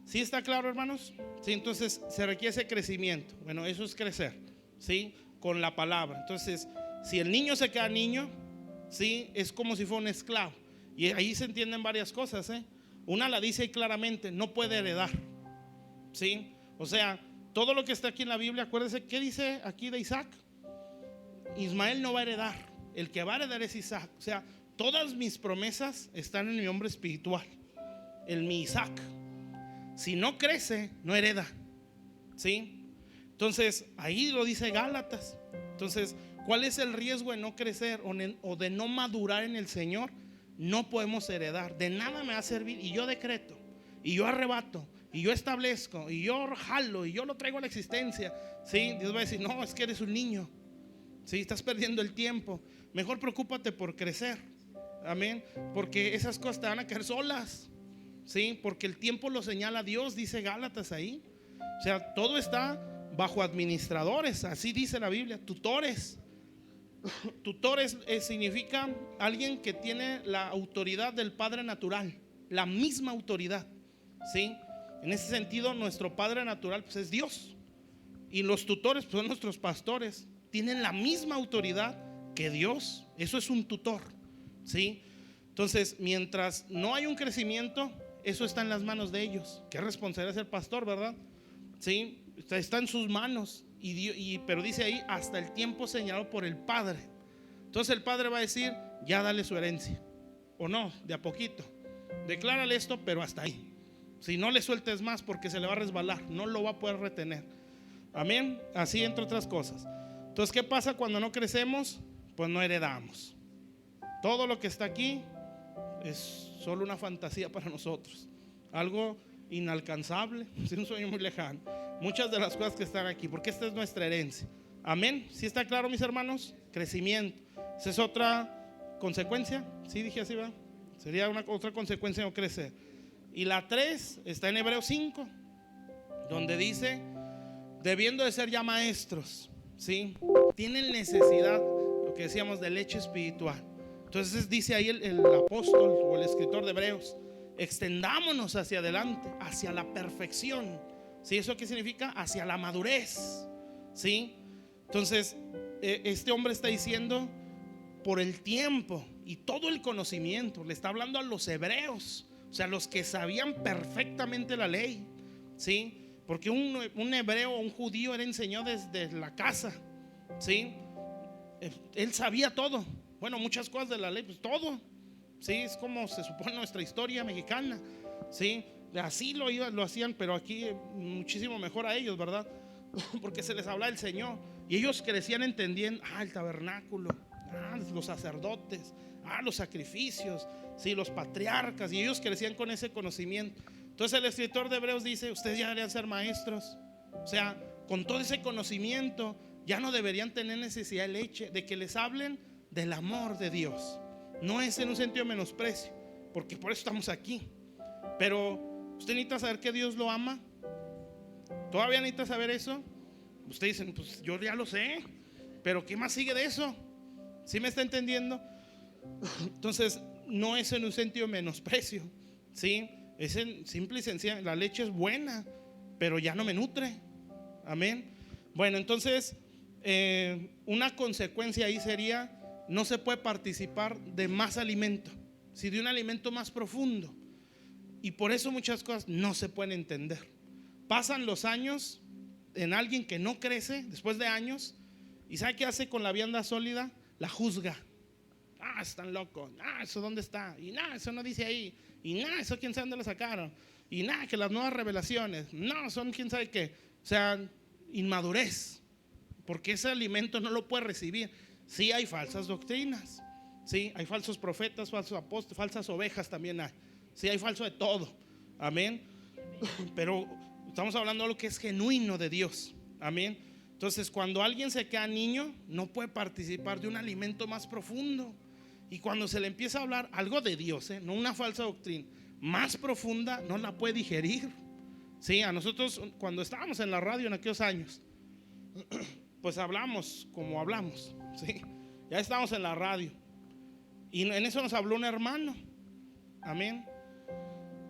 ¿Sí está claro, hermanos? Sí, entonces se requiere ese crecimiento. Bueno, eso es crecer, ¿sí? Con la palabra. Entonces, si el niño se queda niño, ¿sí? Es como si fuera un esclavo. Y ahí se entienden varias cosas, ¿eh? Una la dice ahí claramente: no puede heredar, ¿sí? O sea, todo lo que está aquí en la Biblia, acuérdense, ¿qué dice aquí de Isaac? Ismael no va a heredar, el que va a heredar es Isaac. O sea, todas mis promesas están en mi hombre espiritual, en mi Isaac. Si no crece, no hereda, ¿sí? Entonces, ahí lo dice Gálatas. Entonces, ¿cuál es el riesgo de no crecer o de no madurar en el Señor? No podemos heredar. De nada me va a servir. Y yo decreto, y yo arrebato, y yo establezco, y yo jalo, y yo lo traigo a la existencia, ¿sí? Dios va a decir: no, es que eres un niño, ¿sí? Estás perdiendo el tiempo. Mejor preocúpate por crecer, amén, porque esas cosas te van a caer solas, ¿sí? Porque el tiempo lo señala Dios, dice Gálatas ahí. O sea, todo está bajo administradores, así dice la Biblia, tutores. Tutores significa alguien que tiene la autoridad del Padre natural, la misma autoridad, ¿sí? En ese sentido, nuestro Padre natural, pues, es Dios. Y los tutores, pues, son nuestros pastores, tienen la misma autoridad que Dios. Eso es un tutor, ¿sí? Entonces, mientras no hay un crecimiento, eso está en las manos de ellos. Qué responsabilidad es el pastor, ¿verdad? Sí, está en sus manos. Pero dice ahí: hasta el tiempo señalado por el Padre. Entonces el Padre va a decir: ya dale su herencia, o no, de a poquito, declárale esto, pero hasta ahí. Si no le sueltes más, porque se le va a resbalar, no lo va a poder retener, amén. Así, entre otras cosas. Entonces, ¿qué pasa cuando no crecemos? Pues no heredamos. Todo lo que está aquí es solo una fantasía para nosotros, algo inalcanzable, es un sueño muy lejano. Muchas de las cosas que están aquí, porque esta es nuestra herencia, amén. ¿Sí está claro, mis hermanos? Crecimiento. Esa es otra consecuencia. ¿Sí dije así, va? Sería otra consecuencia de no crecer. Y la 3 está en Hebreos 5, donde dice: debiendo de ser ya maestros, ¿sí? Tienen necesidad, lo que decíamos, de leche espiritual. Entonces dice ahí el apóstol o el escritor de Hebreos: extendámonos hacia adelante, hacia la perfección, ¿sí? ¿Eso qué significa? Hacia la madurez, ¿sí? Entonces este hombre está diciendo: por el tiempo y todo el conocimiento, le está hablando a los hebreos, o sea, los que sabían perfectamente la ley, ¿sí? Porque un hebreo, un judío, era enseñado desde la casa, ¿sí? Él sabía todo. Bueno, muchas cosas de la ley, pues todo, ¿sí? Es como se supone nuestra historia mexicana, ¿sí? Así lo hacían, pero aquí muchísimo mejor a ellos, ¿verdad? Porque se les habla del Señor. Y ellos crecían entendiendo: el tabernáculo, los sacerdotes, los sacrificios, ¿sí? Los patriarcas. Y ellos crecían con ese conocimiento. Entonces el escritor de Hebreos dice: ustedes ya deberían ser maestros. O sea, con todo ese conocimiento, ya no deberían tener necesidad de que les hablen del amor de Dios. No es en un sentido de menosprecio, porque por eso estamos aquí. Pero usted necesita saber que Dios lo ama. ¿Todavía necesita saber eso? Ustedes dicen: pues yo ya lo sé, pero ¿qué más sigue de eso? ¿Sí me está entendiendo? Entonces, no es en un sentido de menosprecio, ¿sí? Es en simple y sencilla. La leche es buena, pero ya no me nutre, amén. Bueno, entonces una consecuencia ahí sería: no se puede participar de más alimento, si de un alimento más profundo. Y por eso muchas cosas no se pueden entender. Pasan los años en alguien que no crece, después de años, y ¿sabe qué hace con la vianda sólida? La juzga. Están locos. ¿Eso dónde está? Y eso no dice ahí. Y eso quién sabe dónde lo sacaron. Y que las nuevas revelaciones, son quién sabe qué. O sea, inmadurez, porque ese alimento no lo puede recibir. Sí hay falsas doctrinas, sí hay falsos profetas, falsos apóstoles, falsas ovejas también hay. Sí hay falso de todo, amén. Pero estamos hablando de lo que es genuino de Dios, Amén. Entonces, cuando alguien se queda niño, no puede participar de un alimento más profundo. Y cuando se le empieza a hablar algo de Dios, no una falsa doctrina, más profunda, no la puede digerir. Sí, a nosotros cuando estábamos en la radio en aquellos años, pues hablamos como hablamos, ¿sí? Ya estábamos en la radio. Y en eso nos habló un hermano. Amén.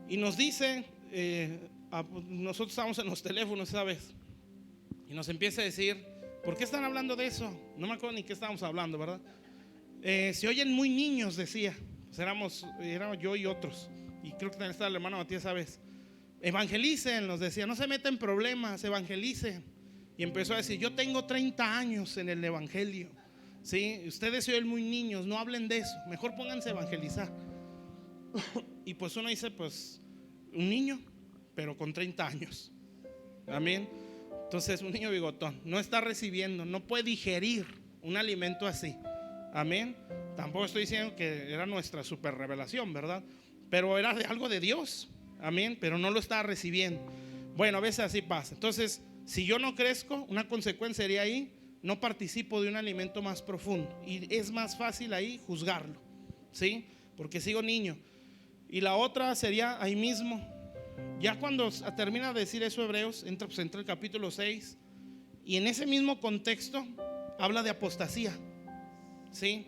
Y nos dice, nosotros estábamos en los teléfonos esa vez, y nos empieza a decir, ¿por qué están hablando de eso? No me acuerdo ni qué estábamos hablando, ¿verdad? Se oyen muy niños, decía. Pues éramos yo y otros. Y creo que también estaba el hermano Matías esa vez. Evangelicen, nos decía, no se metan en problemas, evangelicen. Y empezó a decir, yo tengo 30 años en el evangelio. ¿Sí? Ustedes se oyen muy niños, no hablen de eso, mejor pónganse a evangelizar. Y pues uno dice, pues un niño, pero con 30 años. Amén. Entonces un niño bigotón no está recibiendo, no puede digerir un alimento así. Amén. Tampoco estoy diciendo que era nuestra super revelación, ¿verdad? Pero era de algo de Dios. Amén. Pero no lo estaba recibiendo. Bueno, a veces así pasa. Entonces, si yo no crezco, una consecuencia sería ahí, no participo de un alimento más profundo. Y es más fácil ahí juzgarlo, ¿sí? Porque sigo niño. Y la otra sería ahí mismo. Ya cuando termina de decir eso Hebreos, entra el capítulo 6. Y en ese mismo contexto habla de apostasía, ¿sí?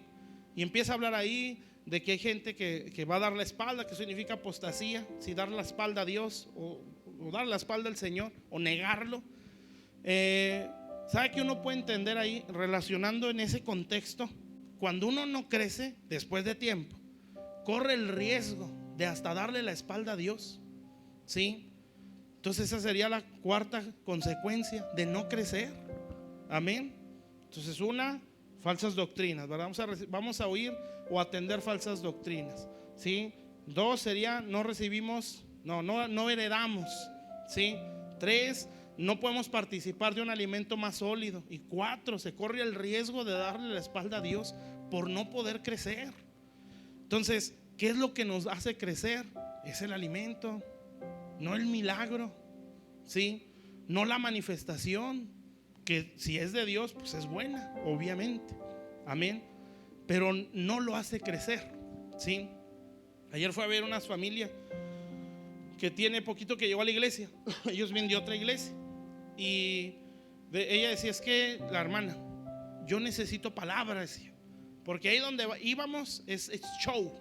Y empieza a hablar ahí de que hay gente que va a dar la espalda, que significa apostasía. Si dar la espalda a Dios o dar la espalda al Señor o negarlo. ¿Sabe que uno puede entender ahí relacionando en ese contexto? Cuando uno no crece después de tiempo, corre el riesgo de hasta darle la espalda a Dios, ¿sí? Entonces esa sería la cuarta consecuencia de no crecer. Amén. Entonces falsas doctrinas, ¿verdad? Vamos a oír o atender falsas doctrinas, ¿sí? 2 sería no recibimos, no heredamos, ¿sí? 3, no podemos participar de un alimento más sólido. Y 4, se corre el riesgo de darle la espalda a Dios por no poder crecer. Entonces, ¿qué es lo que nos hace crecer? Es el alimento, no el milagro, ¿sí? No la manifestación, que si es de Dios, pues es buena, obviamente. Amén. Pero no lo hace crecer, ¿sí? Ayer fue a ver unas familias que tiene poquito que llegó a la iglesia. Ellos vienen de otra iglesia. Y ella decía, es que la hermana, yo necesito palabra, decía, porque ahí donde íbamos es show.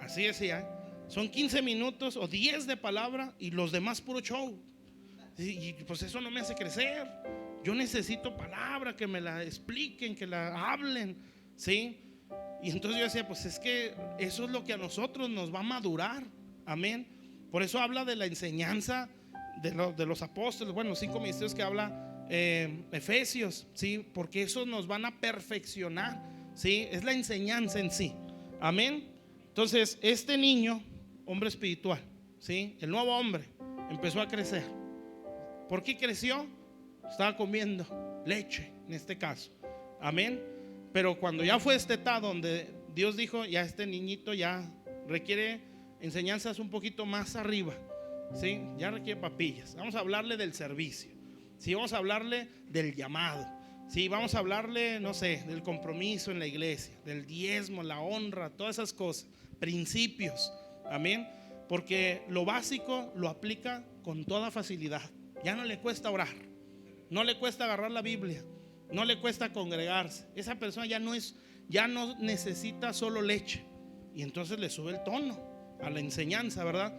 Así decía, son 15 minutos o 10 de palabra y los demás puro show. Y pues eso no me hace crecer. Yo necesito palabra, que me la expliquen, que la hablen, ¿sí? Y entonces yo decía, pues es que eso es lo que a nosotros nos va a madurar. Amén. Por eso habla de la enseñanza de los apóstoles. Bueno, 5 ministerios que habla Efesios, ¿sí? Porque esos nos van a perfeccionar, ¿sí? Es la enseñanza en sí. Amén. Entonces este niño, hombre espiritual, ¿sí? El nuevo hombre empezó a crecer. ¿Por qué creció? Estaba comiendo leche en este caso. Amén. Pero cuando ya fue destetado, donde Dios dijo, ya este niñito ya requiere enseñanzas un poquito más arriba, ¿sí? Ya requiere papillas. Vamos a hablarle del servicio, ¿sí? Vamos a hablarle del llamado, ¿sí? Vamos a hablarle, no sé, del compromiso en la iglesia, del diezmo, la honra, todas esas cosas, principios. Amén. Porque lo básico lo aplica con toda facilidad. Ya no le cuesta orar, no le cuesta agarrar la Biblia, no le cuesta congregarse. Esa persona ya no necesita solo leche. Y entonces le sube el tono a la enseñanza, ¿verdad?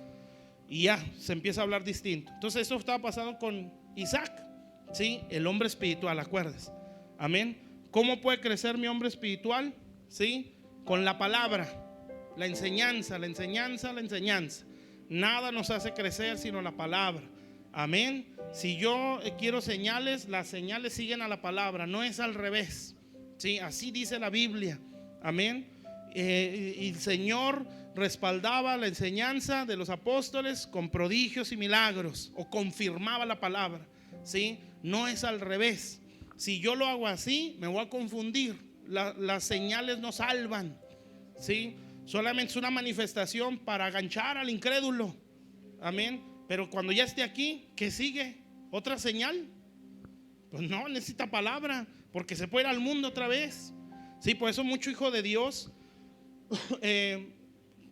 Y ya se empieza a hablar distinto. Entonces eso estaba pasando con Isaac, ¿sí? El hombre espiritual, acuerdas. Amén. ¿Cómo puede crecer mi hombre espiritual? ¿Sí? Con la palabra, la enseñanza, la enseñanza, la enseñanza. Nada nos hace crecer sino la palabra. Amén. Si yo quiero señales, las señales siguen a la palabra, no es al revés, ¿sí? Así dice la Biblia. Amén. Y el Señor respaldaba la enseñanza de los apóstoles con prodigios y milagros, o confirmaba la palabra, ¿sí? No es al revés. Si yo lo hago así, me voy a confundir. Las señales no salvan, ¿sí? Solamente es una manifestación para aganchar al incrédulo. Amén. Pero cuando ya esté aquí, ¿qué sigue? ¿Otra señal? Pues no, necesita palabra, porque se puede ir al mundo otra vez. Sí, por eso mucho hijo de Dios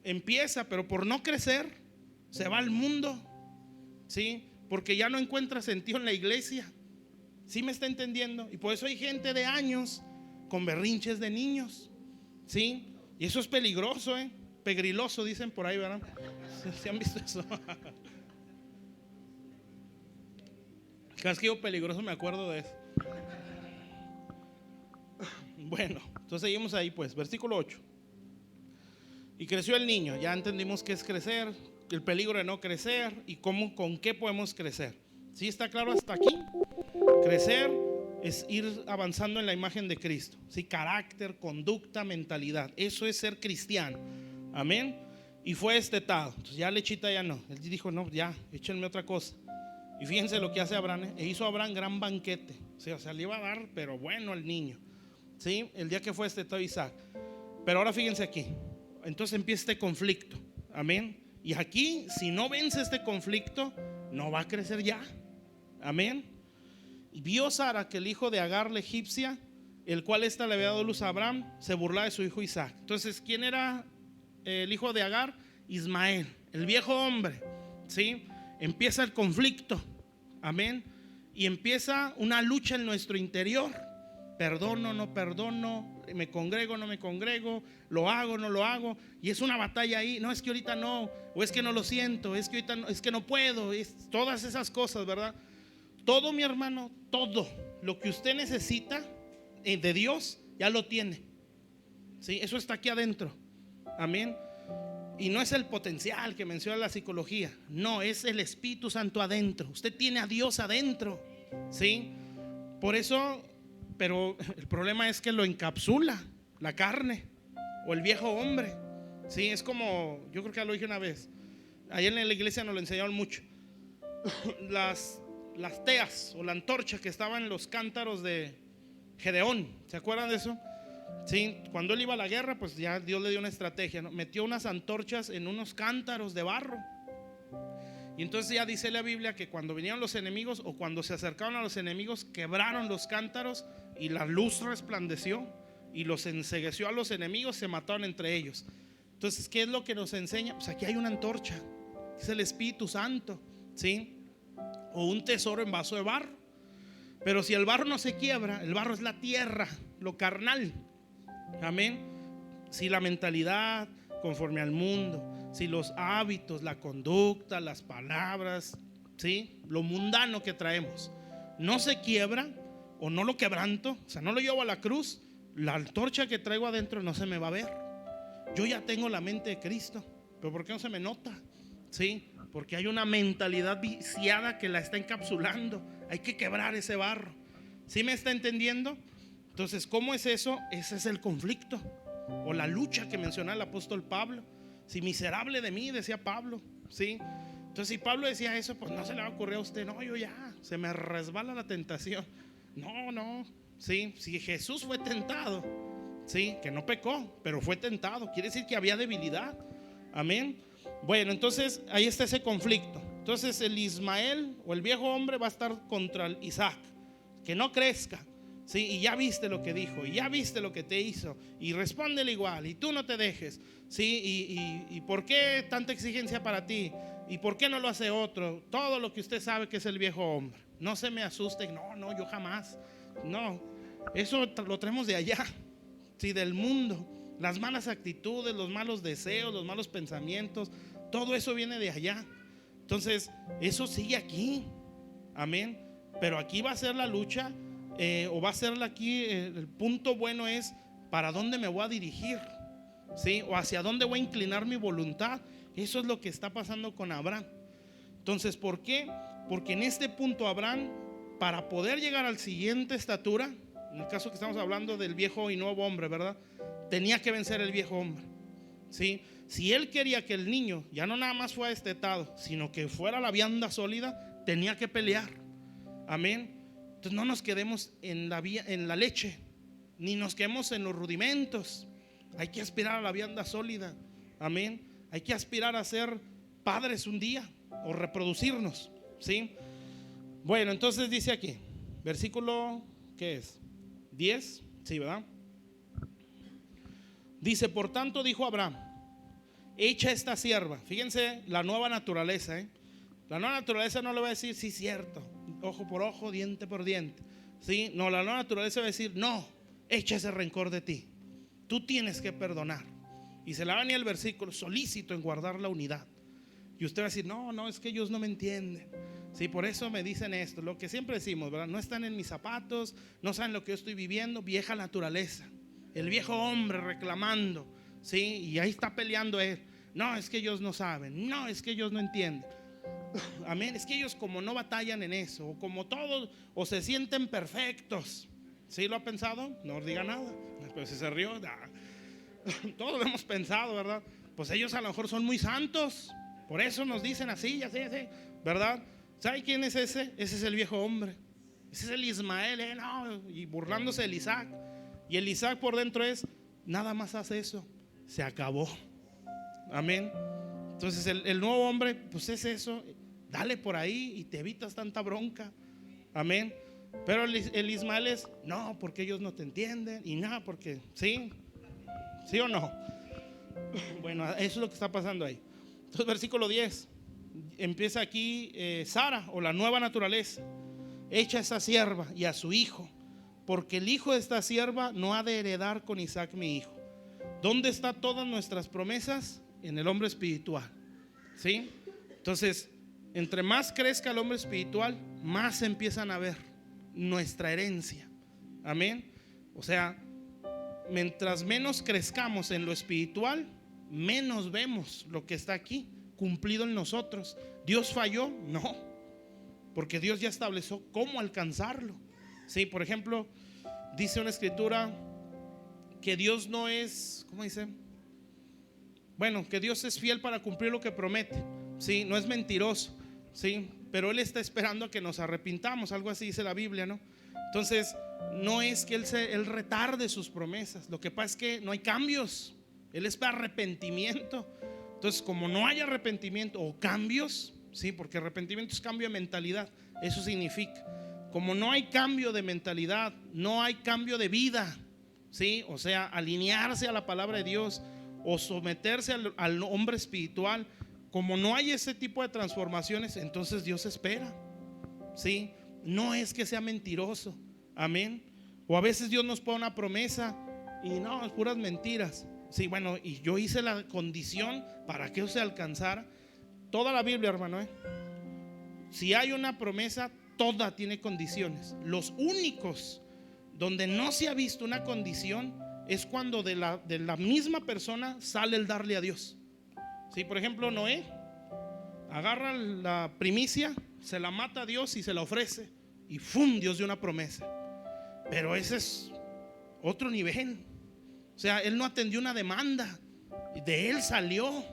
empieza, pero por no crecer se va al mundo. Sí, porque ya no encuentra sentido en la iglesia. ¿Sí me está entendiendo? Y por eso hay gente de años con berrinches de niños. ¿Sí? Y eso es peligroso, pegriloso dicen por ahí, ¿verdad? ¿Sí han visto eso? Cada vez que digo peligroso me acuerdo de eso. Bueno, entonces seguimos ahí pues, versículo 8. Y creció el niño. Ya entendimos qué es crecer, el peligro de no crecer y cómo, con qué podemos crecer. ¿Sí está claro hasta aquí? Crecer es ir avanzando en la imagen de Cristo. ¿Sí? Carácter, conducta, mentalidad. Eso es ser cristiano. Amén. Y fue destetado. Entonces ya lechita ya no. Él dijo, no, ya, échenme otra cosa. Y fíjense lo que hace Abraham. E hizo Abraham gran banquete. ¿Sí? O sea, le iba a dar, pero bueno, al niño. ¿Sí? El día que fue destetado Isaac. Pero ahora fíjense aquí. Entonces empieza este conflicto. Amén. Y aquí, si no vence este conflicto, no va a crecer ya. Amén. Y vio Sara que el hijo de Agar la egipcia, el cual ésta le había dado luz a Abraham, se burlaba de su hijo Isaac. Entonces, ¿quién era el hijo de Agar? Ismael, el viejo hombre. ¿Sí? Empieza el conflicto. Amén. Y empieza una lucha en nuestro interior. Perdono, no perdono, me congrego, no me congrego, lo hago, no lo hago. Y es una batalla ahí. No, es que ahorita no, o es que no lo siento, es que ahorita no, es que no puedo. Todas esas cosas, ¿verdad? Todo, mi hermano, todo lo que usted necesita de Dios ya lo tiene. ¿Sí? Eso está aquí adentro. Amén. Y no es el potencial que menciona la psicología. No, es el Espíritu Santo adentro. Usted tiene a Dios adentro. ¿Sí? Por eso, pero el problema es que lo encapsula la carne o el viejo hombre. ¿Sí? Es como, yo creo que ya lo dije una vez. Ayer en la iglesia nos lo enseñaron mucho. Las teas o la antorcha que estaban en los cántaros de Gedeón. ¿Se acuerdan de eso? Sí, cuando él iba a la guerra, pues ya Dios le dio una estrategia, ¿no? Metió unas antorchas en unos cántaros de barro. Y entonces ya dice la Biblia que cuando venían los enemigos o cuando se acercaban a los enemigos, quebraron los cántaros y la luz resplandeció y los encegueció a los enemigos, se mataron entre ellos. Entonces, ¿qué es lo que nos enseña? Pues aquí hay una antorcha, es el Espíritu Santo, ¿sí? O un tesoro en vaso de barro. Pero si el barro no se quiebra, el barro es la tierra, lo carnal. Amén. Si la mentalidad conforme al mundo, si los hábitos, la conducta, las palabras, ¿sí? Lo mundano que traemos no se quiebra o no lo quebranto, o sea, no lo llevo a la cruz, la antorcha que traigo adentro no se me va a ver. Yo ya tengo la mente de Cristo, pero ¿por qué no se me nota? ¿Sí? Porque hay una mentalidad viciada que la está encapsulando. Hay que quebrar ese barro. ¿Sí me está entendiendo? Entonces, ¿cómo es eso? Ese es el conflicto o la lucha que menciona el apóstol Pablo. Si miserable de mí, decía Pablo. ¿Sí? Entonces, si Pablo decía eso, pues no se le va a ocurrir a usted. No, yo ya, se me resbala la tentación. No. ¿Sí? Si Jesús fue tentado, ¿sí? Que no pecó, pero fue tentado. Quiere decir que había debilidad. Amén. Bueno, entonces ahí está ese conflicto. Entonces el Ismael o el viejo hombre va a estar contra el Isaac, que no crezca, ¿sí? Y ya viste lo que dijo, y ya viste lo que te hizo, y respóndele igual, y tú no te dejes, ¿sí? Y ¿por qué tanta exigencia para ti? ¿Y por qué no lo hace otro? Todo lo que usted sabe que es el viejo hombre. No se me asuste, no, yo jamás. No, eso lo traemos de allá, ¿sí? Del mundo. Las malas actitudes, los malos deseos, los malos pensamientos, todo eso viene de allá. Entonces, eso sigue aquí. Amén. Pero aquí va a ser la lucha, o va a ser aquí, el punto bueno es para dónde me voy a dirigir, ¿sí? O hacia dónde voy a inclinar mi voluntad. Eso es lo que está pasando con Abraham. Entonces, ¿por qué? Porque en este punto Abraham, para poder llegar al siguiente estatura, en el caso que estamos hablando del viejo y nuevo hombre, ¿verdad? Tenía que vencer el viejo hombre, ¿sí? Si él quería que el niño ya no nada más fuera destetado, sino que fuera la vianda sólida, tenía que pelear. Amén. Entonces no nos quedemos en la leche, ni nos quedemos en los rudimentos. Hay que aspirar a la vianda sólida. Amén. Hay que aspirar a ser padres un día o reproducirnos, ¿sí? Bueno, entonces dice aquí, versículo, ¿qué es? 10, sí, ¿verdad? Dice, por tanto dijo Abraham, echa esta sierva. Fíjense la nueva naturaleza, La nueva naturaleza no le va a decir, sí, cierto, ojo por ojo, diente por diente, ¿sí? No, la nueva naturaleza va a decir, no, echa ese rencor de ti. Tú tienes que perdonar. Y se le va a venir el versículo, solícito en guardar la unidad. Y usted va a decir, no, es que ellos no me entienden. Sí, por eso me dicen esto, lo que siempre decimos, ¿verdad? No están en mis zapatos, no saben lo que yo estoy viviendo, vieja naturaleza. El viejo hombre reclamando, ¿sí? Y ahí está peleando él. No, es que ellos no saben, no, es que ellos no entienden. Amén, es que ellos como no batallan en eso, o como todos, o se sienten perfectos. ¿Sí lo ha pensado? No os diga nada. Pero si se rió, todos lo hemos pensado, ¿verdad? Pues ellos a lo mejor son muy santos, por eso nos dicen así, así, ¿verdad? ¿Sabe quién es ese? Ese es el viejo hombre. Ese es el Ismael, no, y burlándose del Isaac. Y el Isaac por dentro es, nada más hace eso, se acabó. Amén. Entonces el nuevo hombre, pues es eso, dale por ahí y te evitas tanta bronca. Amén. Pero el Ismael es, no, porque ellos no te entienden. Y nada, porque, ¿sí? ¿Sí o no? Bueno, eso es lo que está pasando ahí. Entonces versículo 10, empieza aquí Sara, o la nueva naturaleza. Echa a esa sierva y a su hijo, porque el hijo de esta sierva no ha de heredar con Isaac mi hijo. ¿Dónde están todas nuestras promesas? En el hombre espiritual, ¿sí? Entonces, entre más crezca el hombre espiritual, más empiezan a ver nuestra herencia. Amén. O sea, mientras menos crezcamos en lo espiritual, menos vemos lo que está aquí cumplido en nosotros. ¿Dios falló? No, porque Dios ya estableció cómo alcanzarlo. Sí, por ejemplo, dice una escritura que Dios no es, ¿cómo dice? Bueno, que Dios es fiel para cumplir lo que promete. Sí, no es mentiroso. Sí, pero Él está esperando a que nos arrepintamos. Algo así dice la Biblia, ¿no? Entonces, no es que Él retarde sus promesas. Lo que pasa es que no hay cambios. Él es para arrepentimiento. Entonces, como no hay arrepentimiento o cambios, sí, porque arrepentimiento es cambio de mentalidad. Eso significa, como no hay cambio de mentalidad, no hay cambio de vida, sí, o sea, alinearse a la palabra de Dios o someterse al hombre espiritual, como no hay ese tipo de transformaciones, entonces Dios espera, ¿sí? No es que sea mentiroso, amén. O a veces Dios nos pone una promesa y no, es puras mentiras. Sí, bueno, y yo hice la condición para que eso se alcanzara. Toda la Biblia, hermano, si hay una promesa, toda tiene condiciones. Los únicos donde no se ha visto una condición es cuando de la misma persona sale el darle a Dios. Sí, por ejemplo, Noé agarra la primicia, se la mata a Dios y se la ofrece, y ¡fum! Dios dio una promesa. Pero ese es otro nivel. O sea, él no atendió una demanda, de él salió,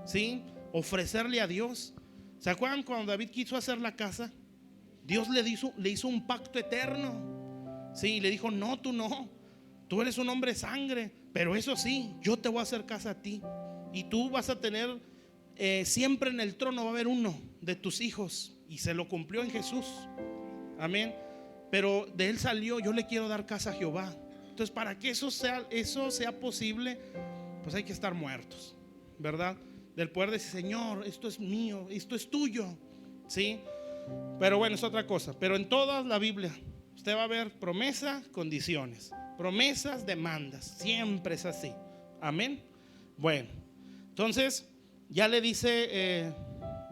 ¿sí? Ofrecerle a Dios. ¿Se acuerdan cuando David quiso hacer la casa? Dios le hizo un pacto eterno, ¿sí? Y le dijo, no, tú eres un hombre de sangre, pero eso sí, yo te voy a hacer casa a ti. Y tú vas a tener siempre en el trono va a haber uno de tus hijos. Y se lo cumplió en Jesús. Amén. Pero de él salió, yo le quiero dar casa a Jehová. Entonces, para que eso sea posible, pues hay que estar muertos, ¿verdad? Del poder decir, Señor, esto es mío, esto es tuyo, ¿sí? Pero bueno, es otra cosa. Pero en toda la Biblia usted va a ver promesas, condiciones, promesas, demandas. Siempre es así. Amén. Bueno, entonces ya le dice,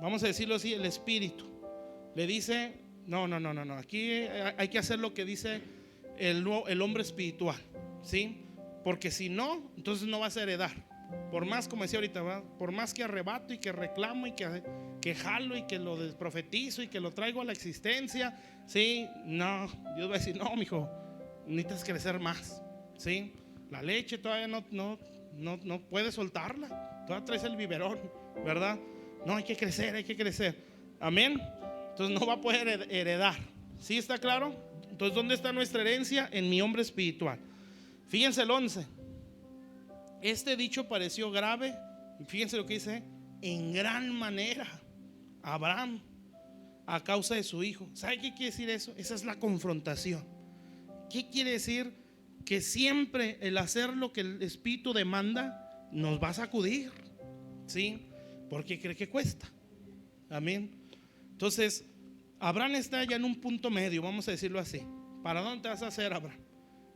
vamos a decirlo así, el Espíritu le dice, no, aquí hay que hacer lo que dice el hombre espiritual, ¿sí? Porque si no, entonces no vas a heredar. Por más, como decía ahorita, ¿verdad? Por más que arrebato y que reclamo y que jalo y que lo profetizo y que lo traigo a la existencia, ¿sí? No, Dios va a decir, no, mijo, necesitas crecer más, ¿sí? La leche todavía no puedes soltarla, todavía traes el biberón, ¿verdad? No, hay que crecer, amén. Entonces no va a poder heredar, ¿sí está claro? Entonces, ¿dónde está nuestra herencia? En mi hombre espiritual. Fíjense el 11. Este dicho pareció grave. Fíjense lo que dice: en gran manera. Abraham a causa de su hijo. ¿Sabe qué quiere decir eso? Esa es la confrontación. ¿Qué quiere decir? Que siempre el hacer lo que el Espíritu demanda nos va a sacudir, ¿sí? Porque cree que cuesta. Amén. Entonces Abraham está ya en un punto medio, vamos a decirlo así. ¿Para dónde te vas a hacer, Abraham?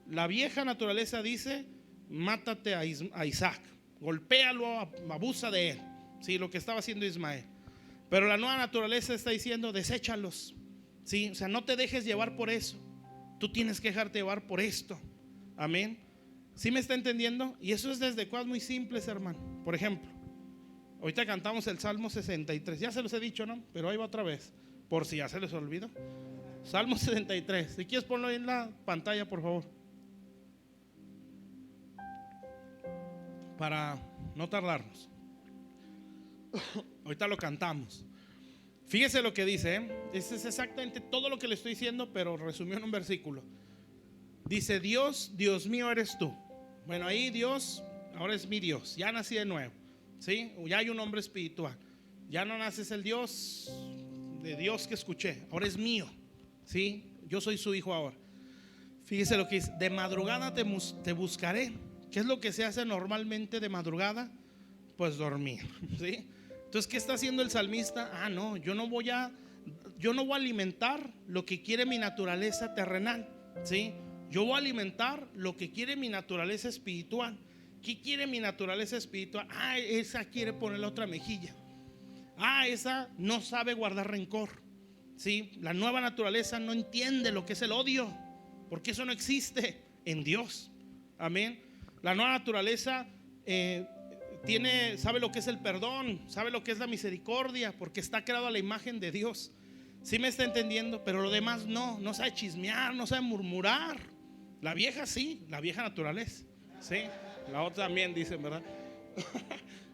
La vieja naturaleza dice: mátate a Isaac, golpéalo, abusa de él, ¿sí? Lo que estaba haciendo Ismael. Pero la nueva naturaleza está diciendo: deséchalos, ¿sí? O sea, no te dejes llevar por eso. Tú tienes que dejarte llevar por esto. Amén. ¿Sí me está entendiendo? Y eso es desde cosas muy simples, hermano. Por ejemplo, ahorita cantamos el Salmo 63. Ya se los he dicho, ¿no? Pero ahí va otra vez, por si ya se les olvidó. Salmo 63. Si quieres ponlo ahí en la pantalla, por favor, para no tardarnos. Ahorita lo cantamos. Fíjese lo que dice, ¿eh? Este es exactamente todo lo que le estoy diciendo, pero resumió en un versículo. Dice: Dios, Dios mío eres tú. Bueno, ahí Dios ahora es mi Dios. Ya nací de nuevo, ¿sí? Ya hay un hombre espiritual. Ya no naces el Dios de Dios que escuché, ahora es mío, ¿sí? Yo soy su hijo ahora. Fíjese lo que dice: de madrugada te buscaré. ¿Qué es lo que se hace normalmente de madrugada? Pues dormir, ¿sí? Entonces, ¿qué está haciendo el salmista? No, yo no voy a alimentar lo que quiere mi naturaleza terrenal, ¿sí? Yo voy a alimentar lo que quiere mi naturaleza espiritual. ¿Qué quiere mi naturaleza espiritual? Esa quiere poner la otra mejilla. Esa no sabe guardar rencor, ¿sí? La nueva naturaleza no entiende lo que es el odio, porque eso no existe en Dios. Amén. La nueva naturaleza sabe lo que es el perdón, sabe lo que es la misericordia, porque está creado a la imagen de Dios. ¿Sí me está entendiendo? Pero lo demás no sabe chismear, no sabe murmurar. La vieja sí, la vieja naturaleza, ¿sí? La otra también dicen, ¿verdad?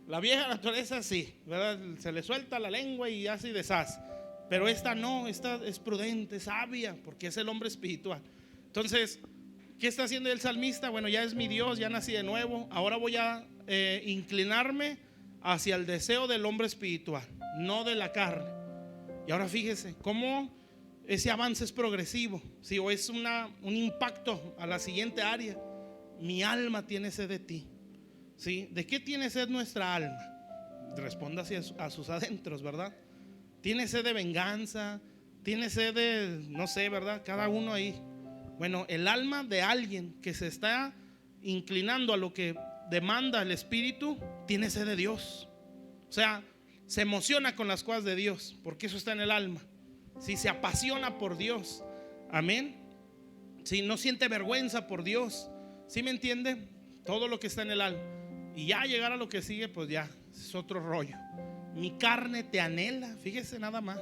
La vieja naturaleza sí, ¿verdad? Se le suelta la lengua y hace y deshace. Pero esta no, esta es prudente, sabia, porque es el hombre espiritual. Entonces, ¿qué está haciendo el salmista? Bueno, ya es mi Dios, ya nací de nuevo. Ahora voy a inclinarme hacia el deseo del hombre espiritual, no de la carne. Y ahora fíjese cómo ese avance es progresivo, ¿sí? O es un impacto a la siguiente área. Mi alma tiene sed de ti, ¿sí? ¿De qué tiene sed nuestra alma? Responda a sus adentros, ¿verdad? Tiene sed de venganza, tiene sed de, no sé, ¿verdad? Cada uno ahí. Bueno, el alma de alguien que se está inclinando a lo que demanda el espíritu tiene sed de Dios. O sea, se emociona con las cosas de Dios, porque eso está en el alma. Si se apasiona por Dios, amén. Si no siente vergüenza por Dios, ¿sí me entiende? Todo lo que está en el alma. Y ya llegar a lo que sigue, pues ya es otro rollo. Mi carne te anhela, fíjese nada más.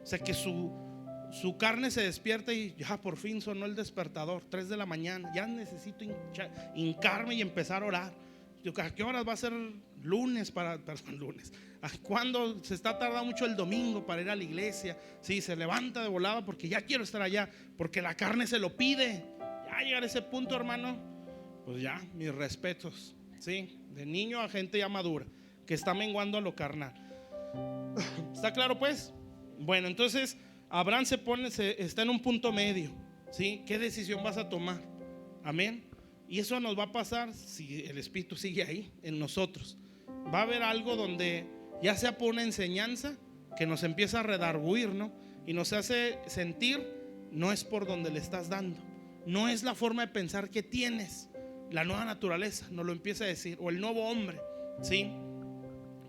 O sea que su carne se despierta y ya por fin sonó el despertador, 3 de la mañana. Ya necesito hincarme y empezar a orar. ¿A qué horas va a ser lunes? Lunes. ¿Cuándo se está tardando mucho el domingo para ir a la iglesia? Sí, se levanta de volada porque ya quiero estar allá, porque la carne se lo pide. Ya llegar a ese punto, hermano, pues ya, mis respetos, ¿sí? De niño a gente ya madura, que está menguando a lo carnal. ¿Está claro pues? Bueno, entonces Abraham está en un punto medio, ¿sí? ¿Qué decisión vas a tomar? Amén. Y eso nos va a pasar si el Espíritu sigue ahí en nosotros. Va a haber algo donde, ya sea por una enseñanza que nos empieza a redarguir, ¿no? Y nos hace sentir, no es por donde le estás dando, no es la forma de pensar que tienes. La nueva naturaleza nos lo empieza a decir, o el nuevo hombre, ¿sí?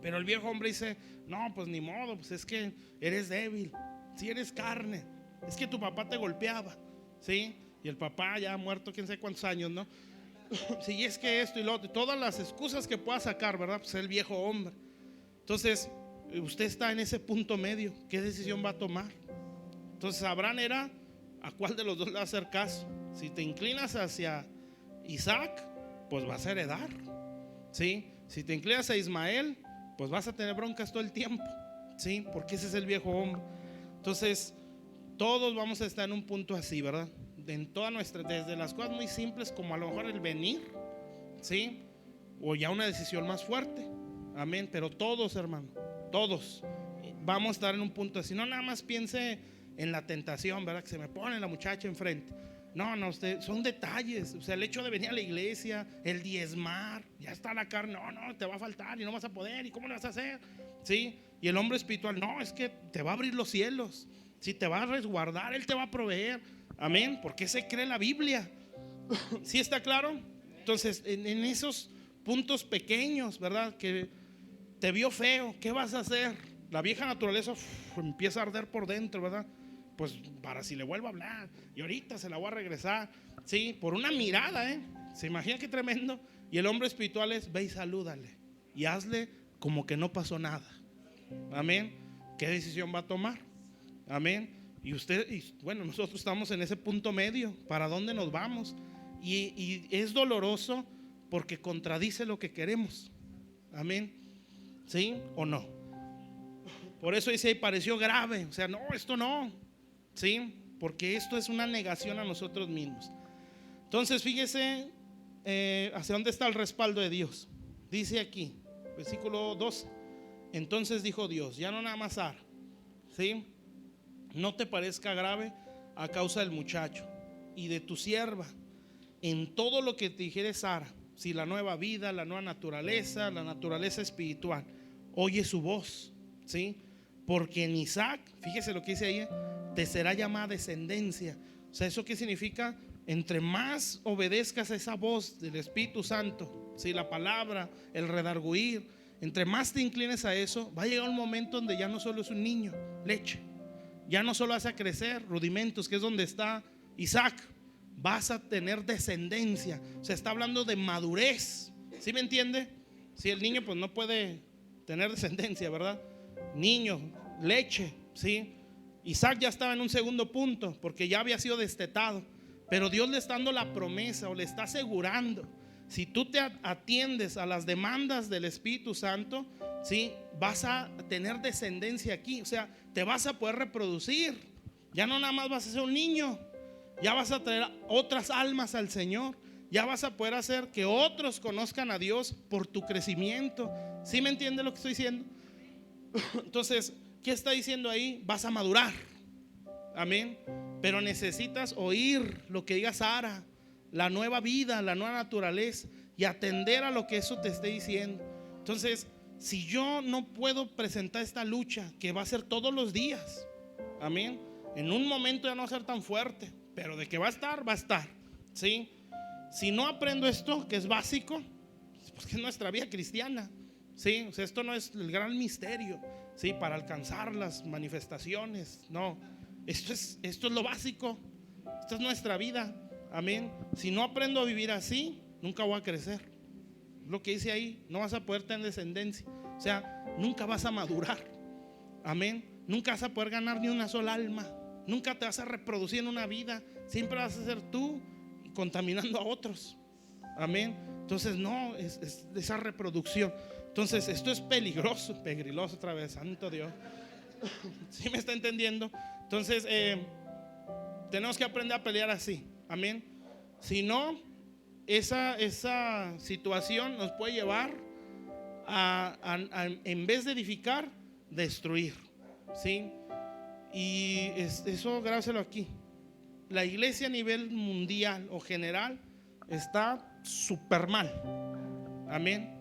Pero el viejo hombre dice: no, pues ni modo, pues es que eres débil, si eres carne, es que tu papá te golpeaba, ¿sí? Y el papá ya ha muerto quién sabe cuántos años, ¿no? Si es que esto y lo otro, todas las excusas que pueda sacar, ¿verdad? Pues el viejo hombre. Entonces, usted está en ese punto medio. ¿Qué decisión va a tomar? Entonces, Abraham era: ¿a cuál de los dos le va a hacer caso? Si te inclinas hacia Isaac, pues vas a heredar, ¿sí? Si te inclinas a Ismael, pues vas a tener broncas todo el tiempo, ¿sí? Porque ese es el viejo hombre. Entonces, todos vamos a estar en un punto así, ¿verdad? En toda nuestra, desde las cosas muy simples como a lo mejor el venir, ¿sí? O ya una decisión más fuerte, amén. Pero todos, hermano, todos, vamos a estar en un punto así. No nada más piense en la tentación, ¿verdad? Que se me pone la muchacha enfrente. No, son detalles. O sea, el hecho de venir a la iglesia, el diezmar, ya está la carne. No, te va a faltar y no vas a poder. ¿Y cómo lo vas a hacer? ¿Sí? Y el hombre espiritual, no, es que te va a abrir los cielos. Si te va a resguardar, Él te va a proveer. Amén. Porque se cree la Biblia. ¿Sí está claro? Entonces, en esos puntos pequeños, ¿verdad? Que te vio feo, ¿qué vas a hacer? La vieja naturaleza empieza a arder por dentro, ¿verdad? Pues para si le vuelvo a hablar, y ahorita se la voy a regresar, sí, por una mirada, se imagina qué tremendo. Y el hombre espiritual es: ve y salúdale y hazle como que no pasó nada. Amén. ¿Qué decisión va a tomar? Amén. Y bueno, nosotros estamos en ese punto medio. ¿Para dónde nos vamos? Y es doloroso porque contradice lo que queremos. Amén. ¿Sí o no? Por eso dice: pareció grave. O sea, no, esto no. ¿Sí? Porque esto es una negación a nosotros mismos. Entonces, fíjese hacia dónde está el respaldo de Dios. Dice aquí, versículo 2: entonces dijo Dios, ya no nada más Sara, ¿sí? No te parezca grave a causa del muchacho y de tu sierva. En todo lo que te dijere Sara, si la nueva vida, la nueva naturaleza, la naturaleza espiritual, oye su voz, ¿sí? Porque en Isaac, fíjese lo que dice ahí, te será llamada descendencia. O sea, ¿eso qué significa? Entre más obedezcas a esa voz del Espíritu Santo, ¿sí? La palabra, el redarguir, entre más te inclines a eso, va a llegar un momento donde ya no solo es un niño, leche, ya no solo vas a crecer rudimentos, que es donde está Isaac, vas a tener descendencia. O sea, está hablando de madurez. ¿Sí me entiende? Si el niño pues no puede tener descendencia, ¿verdad? Niño, leche, ¿sí? Isaac ya estaba en un segundo punto porque ya había sido destetado. Pero Dios le está dando la promesa, o le está asegurando: si tú te atiendes a las demandas del Espíritu Santo, ¿sí? Vas a tener descendencia aquí. O sea, te vas a poder reproducir. Ya no nada más vas a ser un niño, ya vas a traer otras almas al Señor. Ya vas a poder hacer que otros conozcan a Dios por tu crecimiento. ¿Sí me entiende lo que estoy diciendo? Entonces, ¿qué está diciendo ahí? Vas a madurar. Amén. Pero necesitas oír lo que diga Sara, la nueva vida, la nueva naturaleza, y atender a lo que eso te esté diciendo. Entonces, si yo no puedo presentar esta lucha, que va a ser todos los días, amén, en un momento ya no va a ser tan fuerte, pero de que va a estar, va a estar, ¿sí? Si no aprendo esto, que es básico, porque es nuestra vida cristiana, ¿sí? O sea, esto no es el gran misterio, ¿sí? Para alcanzar las manifestaciones, no. Esto es lo básico. Esto es nuestra vida. Amén. Si no aprendo a vivir así, nunca voy a crecer. Lo que dice ahí, no vas a poder tener descendencia. O sea, nunca vas a madurar. Amén. Nunca vas a poder ganar ni una sola alma. Nunca te vas a reproducir en una vida. Siempre vas a ser tú contaminando a otros. Amén. Entonces no, es esa reproducción. Entonces esto es peligroso otra vez, santo Dios. ¿Sí me está entendiendo? Entonces tenemos que aprender a pelear así. Amén. Si no, esa situación nos puede llevar a en vez de edificar, destruir. ¿Sí? Y eso grábselo aquí. La iglesia a nivel mundial o general está súper mal. Amén.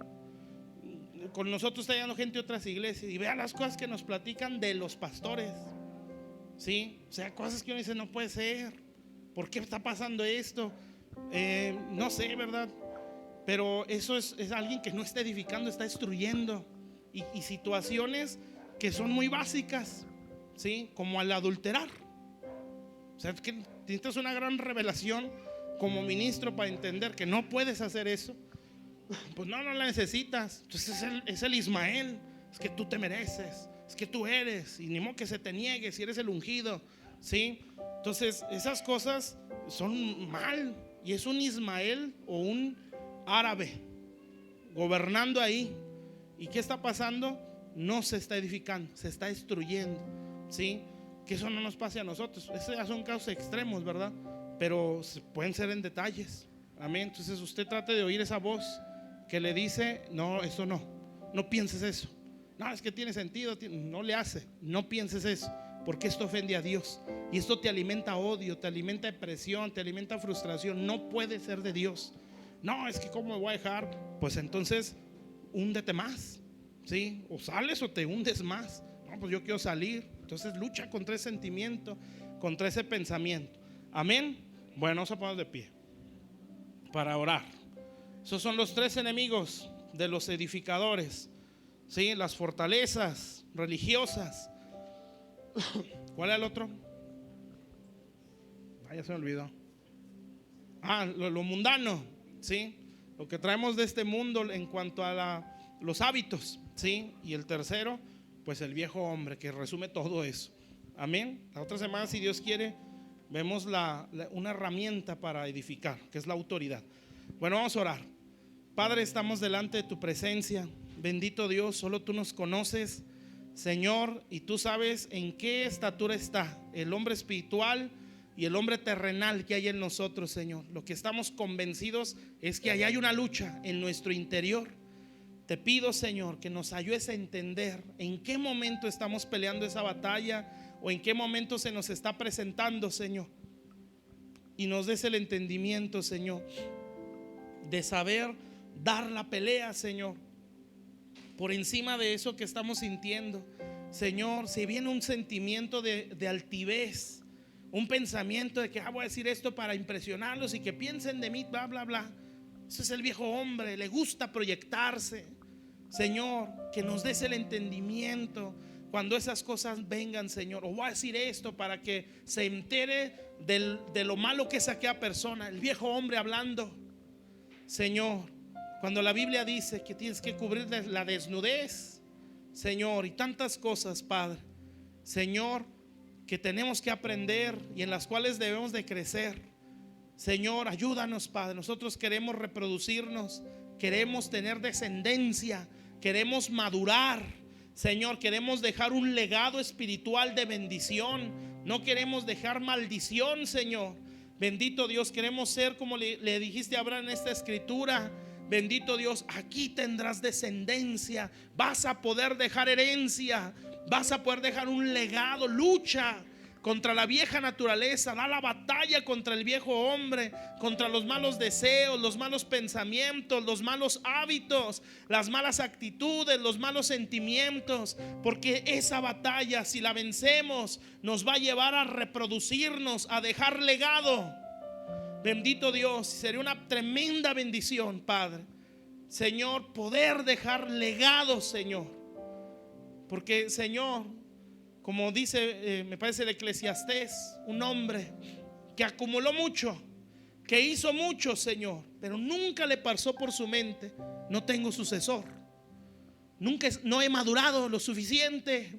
Con nosotros está llegando gente de otras iglesias y vean las cosas que nos platican de los pastores. ¿Sí? O sea, cosas que uno dice: no puede ser. ¿Por qué está pasando esto? No sé, ¿verdad? Pero eso es alguien que no está edificando, está destruyendo. Y situaciones que son muy básicas, ¿sí? Como al adulterar. O sea, es que necesitas una gran revelación como ministro para entender que no puedes hacer eso. Pues no la necesitas. Entonces es el Ismael. Es que tú te mereces, es que tú eres, y ni modo que se te niegue si eres el ungido, ¿sí? Entonces esas cosas son mal. Y es un Ismael o un árabe gobernando ahí. ¿Y qué está pasando? No se está edificando, se está destruyendo, ¿sí? Que eso no nos pase a nosotros. Esos ya son casos extremos, ¿verdad? Pero pueden ser en detalles. Amén. Entonces usted trate de oír esa voz que le dice: no, eso no pienses eso, no, es que tiene sentido, no le hace. No pienses eso, porque esto ofende a Dios y esto te alimenta odio, te alimenta depresión, te alimenta frustración. No puede ser de Dios. No, es que cómo me voy a dejar. Pues entonces húndete más, ¿sí? O sales o te hundes más. No, pues yo quiero salir. Entonces lucha contra ese sentimiento, contra ese pensamiento. Amén. Bueno, vamos a poner de pie para orar. Esos son los tres enemigos de los edificadores, ¿sí? Las fortalezas religiosas. ¿Cuál es el otro? Ya se me olvidó. Lo mundano, ¿sí? Lo que traemos de este mundo en cuanto a los hábitos, ¿sí? Y el tercero, pues el viejo hombre, que resume todo eso. Amén. La otra semana, si Dios quiere, vemos una herramienta para edificar, que es la autoridad. Bueno, vamos a orar. Padre, estamos delante de tu presencia. Bendito Dios, solo tú nos conoces, Señor, y tú sabes en qué estatura está el hombre espiritual y el hombre terrenal que hay en nosotros, Señor. Lo que estamos convencidos es que allá hay una lucha en nuestro interior. Te pido, Señor, que nos ayudes a entender en qué momento estamos peleando esa batalla o en qué momento se nos está presentando, Señor, y nos des el entendimiento, Señor, de saber dar la pelea, Señor, por encima de eso que estamos sintiendo. Señor, si viene un sentimiento de altivez, un pensamiento de que voy a decir esto para impresionarlos y que piensen de mí, bla, bla, bla. Ese es el viejo hombre, le gusta proyectarse. Señor, que nos des el entendimiento cuando esas cosas vengan, Señor. O voy a decir esto para que se entere de lo malo que es aquella persona, el viejo hombre hablando. Señor, cuando la Biblia dice que tienes que cubrir la desnudez, Señor, y tantas cosas, Padre, Señor, que tenemos que aprender y en las cuales debemos de crecer. Señor, ayúdanos, Padre. Nosotros queremos reproducirnos, queremos tener descendencia, queremos madurar. Señor, queremos dejar un legado espiritual de bendición. No queremos dejar maldición, Señor. Bendito Dios, queremos ser como le dijiste a Abraham en esta escritura. Bendito Dios, aquí tendrás descendencia, vas a poder dejar herencia, vas a poder dejar un legado. Lucha contra la vieja naturaleza, da la batalla contra el viejo hombre, contra los malos deseos, los malos pensamientos, los malos hábitos, las malas actitudes, los malos sentimientos, porque esa batalla, si la vencemos, nos va a llevar a reproducirnos, a dejar legado. Bendito Dios, sería una tremenda bendición, Padre, Señor, poder dejar legado, Señor, porque, Señor, como dice, me parece el Eclesiastés, un hombre que acumuló mucho, que hizo mucho, Señor, pero nunca le pasó por su mente: no tengo sucesor, no he madurado lo suficiente,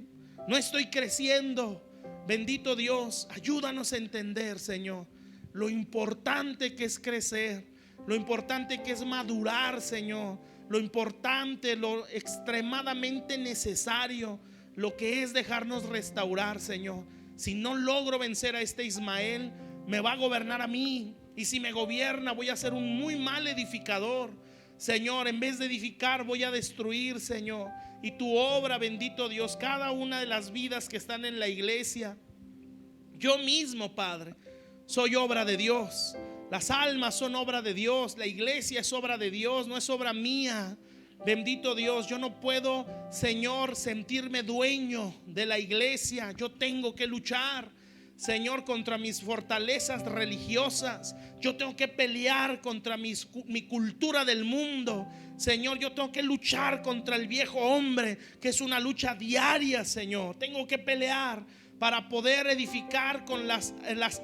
no estoy creciendo. Bendito Dios, ayúdanos a entender, Señor, lo importante que es crecer, lo importante que es madurar, Señor, lo importante, lo extremadamente necesario, lo que es dejarnos restaurar, Señor. Si no logro vencer a este Ismael, me va a gobernar a mí, y si me gobierna voy a ser un muy mal edificador, Señor. En vez de edificar voy a destruir, Señor. Y tu obra, bendito Dios, cada una de las vidas que están en la iglesia, yo mismo, Padre, soy obra de Dios. Las almas son obra de Dios. La iglesia es obra de Dios, no es obra mía. Bendito Dios, yo no puedo, Señor, sentirme dueño de la iglesia. Yo tengo que luchar, Señor, contra mis fortalezas religiosas. Yo tengo que pelear contra mi cultura del mundo. Señor, yo tengo que luchar contra el viejo hombre, que es una lucha diaria, Señor. Tengo que pelear para poder edificar con las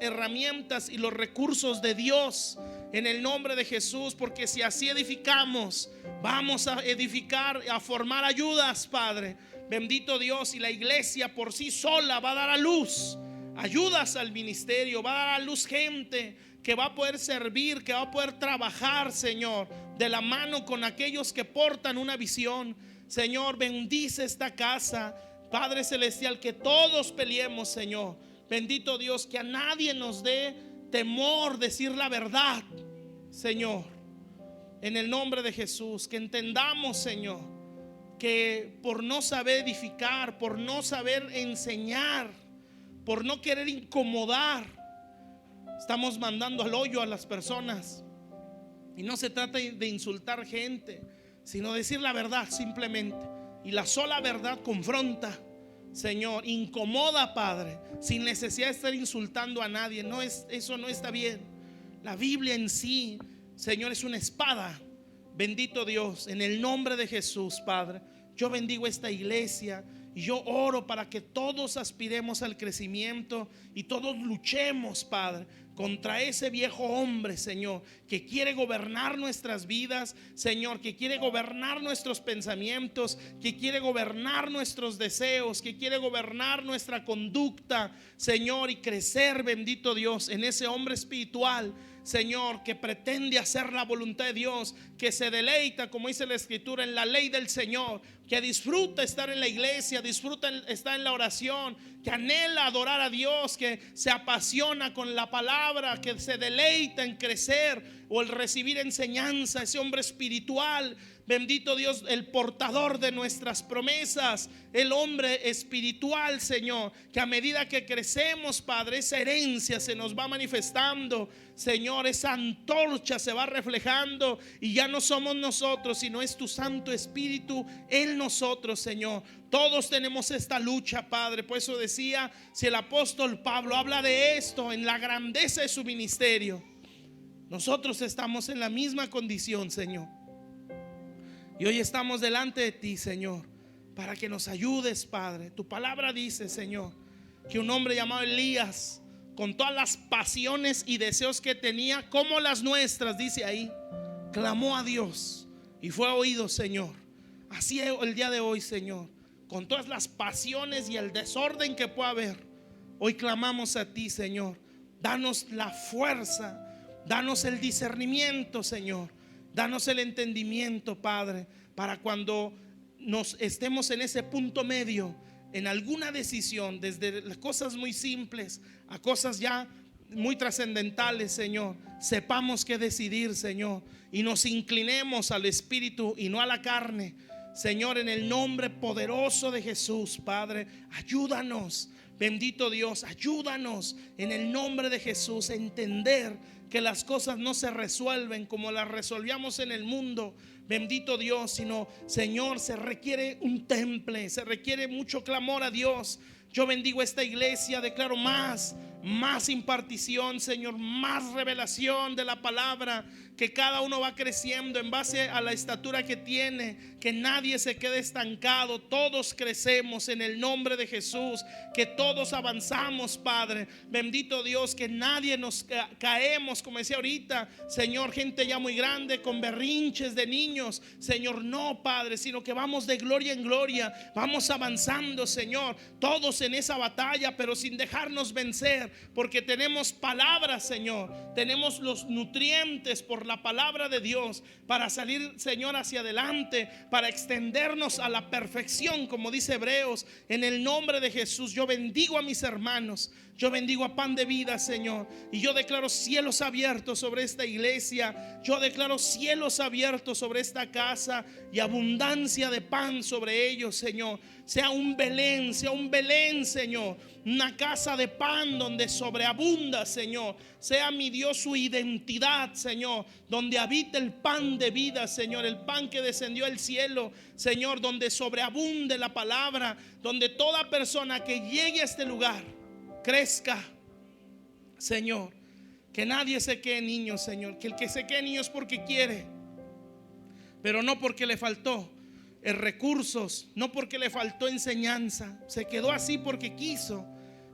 herramientas y los recursos de Dios, en el nombre de Jesús. Porque si así edificamos, vamos a edificar, a formar ayudas, Padre. Bendito Dios, y la iglesia por sí sola va a dar a luz ayudas al ministerio, va a dar a luz gente que va a poder servir, que va a poder trabajar, Señor, de la mano con aquellos que portan una visión. Señor, bendice esta casa, Padre celestial, que todos peleemos, Señor. Bendito Dios, que a nadie nos dé temor decir la verdad, Señor, en el nombre de Jesús. Que entendamos, Señor, que por no saber edificar, por no saber enseñar, por no querer incomodar, estamos mandando al hoyo a las personas. Y no se trata de insultar gente, sino decir la verdad simplemente. Y la sola verdad confronta, Señor, incomoda, Padre, sin necesidad de estar insultando a nadie. Eso no está bien. La Biblia en sí, Señor, es una espada. Bendito Dios, en el nombre de Jesús, Padre, yo bendigo esta iglesia y yo oro para que todos aspiremos al crecimiento y todos luchemos, Padre, contra ese viejo hombre, Señor, que quiere gobernar nuestras vidas, Señor, que quiere gobernar nuestros pensamientos, que quiere gobernar nuestros deseos, que quiere gobernar nuestra conducta, Señor, y crecer, bendito Dios, en ese hombre espiritual, Señor, que pretende hacer la voluntad de Dios, que se deleita, como dice la Escritura, en la ley del Señor, que disfruta estar en la iglesia, disfruta estar en la oración, que anhela adorar a Dios, que se apasiona con la palabra, que se deleita en crecer o el recibir enseñanza. Ese hombre espiritual, bendito Dios, el portador de nuestras promesas, el hombre espiritual, Señor, que a medida que crecemos, Padre, esa herencia se nos va manifestando, Señor, esa antorcha se va reflejando y ya no somos nosotros, sino es tu Santo Espíritu en nosotros, Señor. Todos tenemos esta lucha, Padre. Por eso decía, si el apóstol Pablo habla de esto en la grandeza de su ministerio, nosotros estamos en la misma condición, Señor. Y hoy estamos delante de ti, Señor, para que nos ayudes, Padre. Tu palabra dice, Señor, que un hombre llamado Elías, con todas las pasiones y deseos que tenía, como las nuestras, dice ahí, clamó a Dios y fue oído, Señor. Así el día de hoy, Señor, con todas las pasiones y el desorden que pueda haber, hoy clamamos a ti, Señor. Danos la fuerza, danos el discernimiento, Señor. Danos el entendimiento, Padre, para cuando nos estemos en ese punto medio, en alguna decisión, desde las cosas muy simples a cosas ya muy trascendentales, Señor, sepamos qué decidir, Señor, y nos inclinemos al Espíritu y no a la carne. Señor, en el nombre poderoso de Jesús, Padre, ayúdanos, bendito Dios, ayúdanos en el nombre de Jesús a entender que las cosas no se resuelven como las resolvíamos en el mundo, bendito Dios, sino, Señor, se requiere un temple, se requiere mucho clamor a Dios. Yo bendigo esta iglesia, declaro más impartición, Señor, más revelación de la palabra, que cada uno va creciendo en base a la estatura que tiene, que nadie se quede estancado, todos crecemos en el nombre de Jesús, que todos avanzamos, Padre, bendito Dios, que nadie nos caemos, como decía ahorita, Señor, gente ya muy grande con berrinches de niños, Señor, no, Padre, sino que vamos de gloria en gloria, vamos avanzando, Señor, todos en esa batalla, pero sin dejarnos vencer, porque tenemos palabras, Señor, tenemos los nutrientes por la palabra de Dios para salir, Señor, hacia adelante, para extendernos a la perfección, como dice Hebreos. En el nombre de Jesús yo bendigo a mis hermanos, yo bendigo a Pan de Vida, Señor, y yo declaro cielos abiertos sobre esta iglesia, yo declaro cielos abiertos sobre esta casa y abundancia de pan sobre ellos, Señor. Sea un Belén, Señor, una casa de pan donde sobreabunda, Señor. Sea, mi Dios, su identidad, Señor, donde habita el pan de vida, Señor, el pan que descendió del cielo, Señor, donde sobreabunde la palabra, donde toda persona que llegue a este lugar crezca, Señor. Que nadie se quede niño, Señor. Que el que se quede niño es porque quiere, pero no porque le faltó recursos, no porque le faltó enseñanza. Se quedó así porque quiso,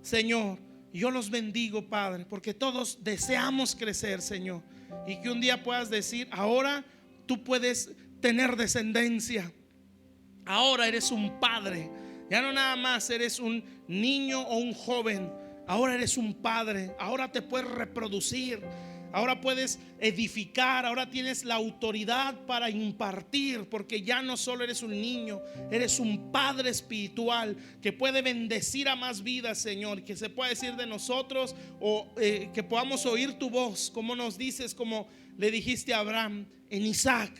Señor. Yo los bendigo, Padre, porque todos deseamos crecer, Señor, y que un día puedas decir: ahora tú puedes tener descendencia, ahora eres un padre, ya no nada más eres un niño o un joven, ahora eres un padre, ahora te puedes reproducir, ahora puedes edificar, ahora tienes la autoridad para impartir, porque ya no solo eres un niño, eres un padre espiritual que puede bendecir a más vidas, Señor, que se pueda decir de nosotros, o que podamos oír tu voz, como nos dices, como le dijiste a Abraham: en Isaac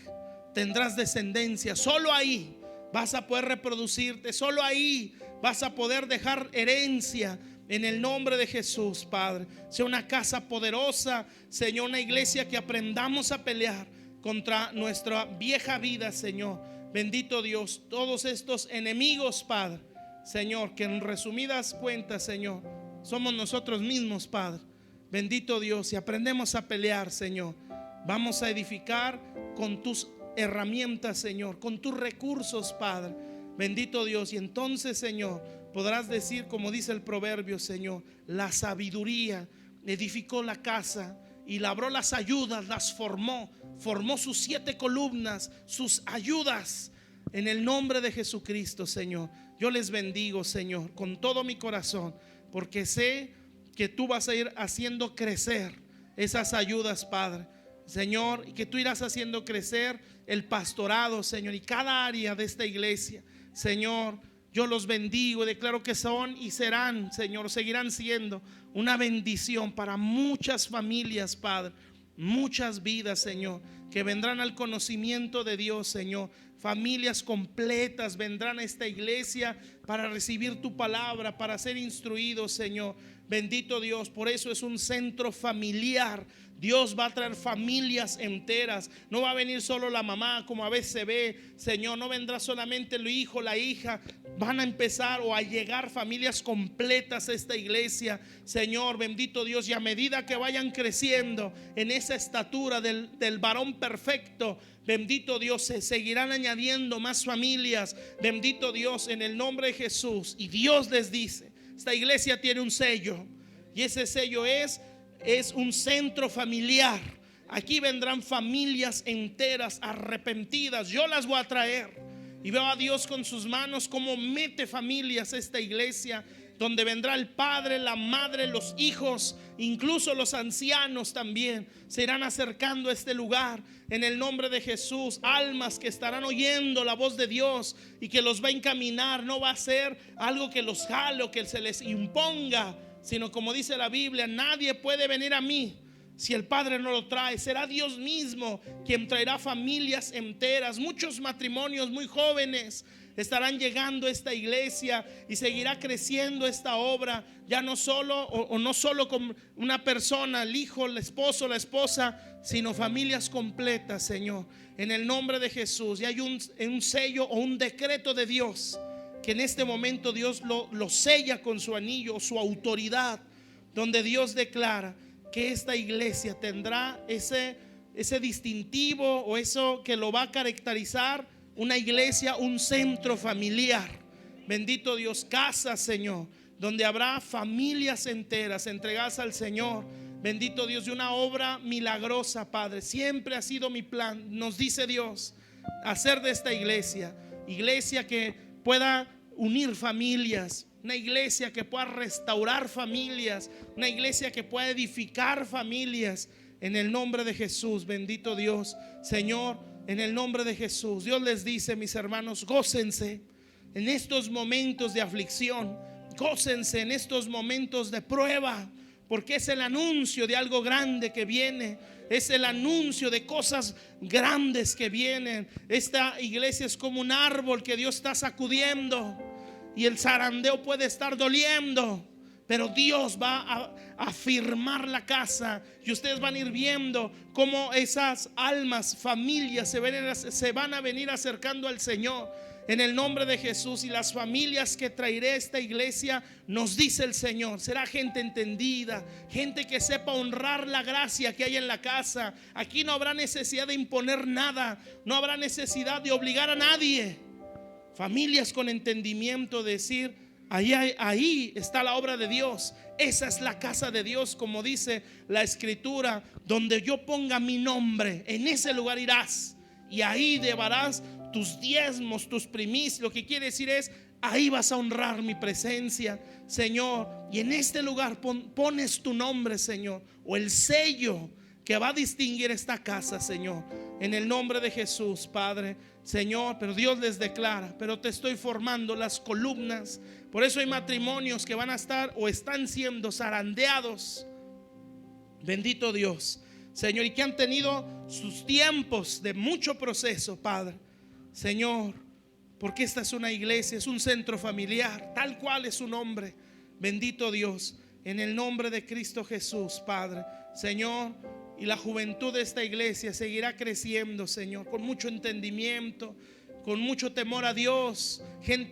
tendrás descendencia. Solo ahí vas a poder reproducirte, solo ahí vas a poder dejar herencia. En el nombre de Jesús, Padre, sea una casa poderosa, Señor, una iglesia que aprendamos a pelear contra nuestra vieja vida, Señor. Bendito Dios, todos estos enemigos, Padre, Señor, que en resumidas cuentas, Señor, somos nosotros mismos, Padre. Bendito Dios, si aprendemos a pelear, Señor, vamos a edificar con tus herramientas, Señor, con tus recursos, Padre. Bendito Dios, y entonces, Señor, podrás decir, como dice el proverbio, Señor, la sabiduría edificó la casa y labró las ayudas, las formó sus 7 columnas, sus ayudas. En el nombre de Jesucristo, Señor, yo les bendigo, Señor, con todo mi corazón, porque sé que tú vas a ir haciendo crecer esas ayudas, Padre, Señor, y que tú irás haciendo crecer el pastorado, Señor, y cada área de esta iglesia, Señor. Yo los bendigo y declaro que son y serán, Señor, seguirán siendo una bendición para muchas familias, Padre, muchas vidas, Señor, que vendrán al conocimiento de Dios, Señor. Familias completas vendrán a esta iglesia para recibir tu palabra, para ser instruidos, Señor. Bendito Dios, por eso es un centro familiar. Dios va a traer familias enteras. No va a venir solo la mamá como a veces se ve, Señor. No vendrá solamente el hijo, la hija. Van a empezar o a llegar familias completas a esta iglesia, Señor, bendito Dios. Y a medida que vayan creciendo en esa estatura del varón perfecto, bendito Dios, se seguirán añadiendo más familias. Bendito Dios, en el nombre de Jesús. Y Dios les dice, esta iglesia tiene un sello, y ese sello es un centro familiar. Aquí vendrán familias enteras arrepentidas. Yo las voy a traer. Y veo a Dios con sus manos como mete familias a esta iglesia, donde vendrá el padre, la madre, los hijos, incluso los ancianos también se irán acercando a este lugar. En el nombre de Jesús, almas que estarán oyendo la voz de Dios y que los va a encaminar. No va a ser algo que los jale o que se les imponga, sino como dice la Biblia, nadie puede venir a mí si el Padre no lo trae. Será Dios mismo quien traerá familias enteras. Muchos matrimonios muy jóvenes estarán llegando a esta iglesia y seguirá creciendo esta obra. Ya no solo o no solo con una persona, el hijo, el esposo, la esposa, sino familias completas, Señor, en el nombre de Jesús. Y hay un sello o un decreto de Dios que en este momento Dios lo sella con su anillo, su autoridad, donde Dios declara que esta iglesia tendrá ese distintivo o eso que lo va a caracterizar, una iglesia, un centro familiar. Bendito Dios, casa, Señor, donde habrá familias enteras entregadas al Señor. Bendito Dios, de una obra milagrosa, Padre. Siempre ha sido mi plan, nos dice Dios, hacer de esta iglesia que pueda unir familias, una iglesia que pueda restaurar familias, una iglesia que pueda edificar familias. En el nombre de Jesús, bendito Dios, Señor, en el nombre de Jesús. Dios les dice, mis hermanos, gócense en estos momentos de aflicción, gócense en estos momentos de prueba, porque es el anuncio de algo grande que viene. Es el anuncio de cosas grandes que vienen. Esta iglesia es como un árbol que Dios está sacudiendo, y el zarandeo puede estar doliendo, pero Dios va a afirmar la casa. Y ustedes van a ir viendo cómo esas almas, familias se van a venir acercando al Señor en el nombre de Jesús. Y las familias que traeré a esta iglesia, nos dice el Señor, será gente entendida, gente que sepa honrar la gracia que hay en la casa. Aquí no habrá necesidad de imponer nada, no habrá necesidad de obligar a nadie. Familias con entendimiento, decir, ahí está la obra de Dios. Esa es la casa de Dios, como dice la Escritura, donde yo ponga mi nombre, en ese lugar irás y ahí llevarás tus diezmos, tus primicias. Lo que quiere decir es, ahí vas a honrar mi presencia, Señor. Y en este lugar pones tu nombre, Señor, o el sello que va a distinguir esta casa, Señor, en el nombre de Jesús, Padre, Señor. Pero Dios les declara, pero te estoy formando las columnas. Por eso hay matrimonios que van a estar o están siendo zarandeados, bendito Dios, Señor, y que han tenido sus tiempos de mucho proceso, Padre, Señor, porque esta es una iglesia, es un centro familiar, tal cual es su nombre. Bendito Dios, en el nombre de Cristo Jesús, Padre, Señor. Y la juventud de esta iglesia seguirá creciendo, Señor, con mucho entendimiento, con mucho temor a Dios,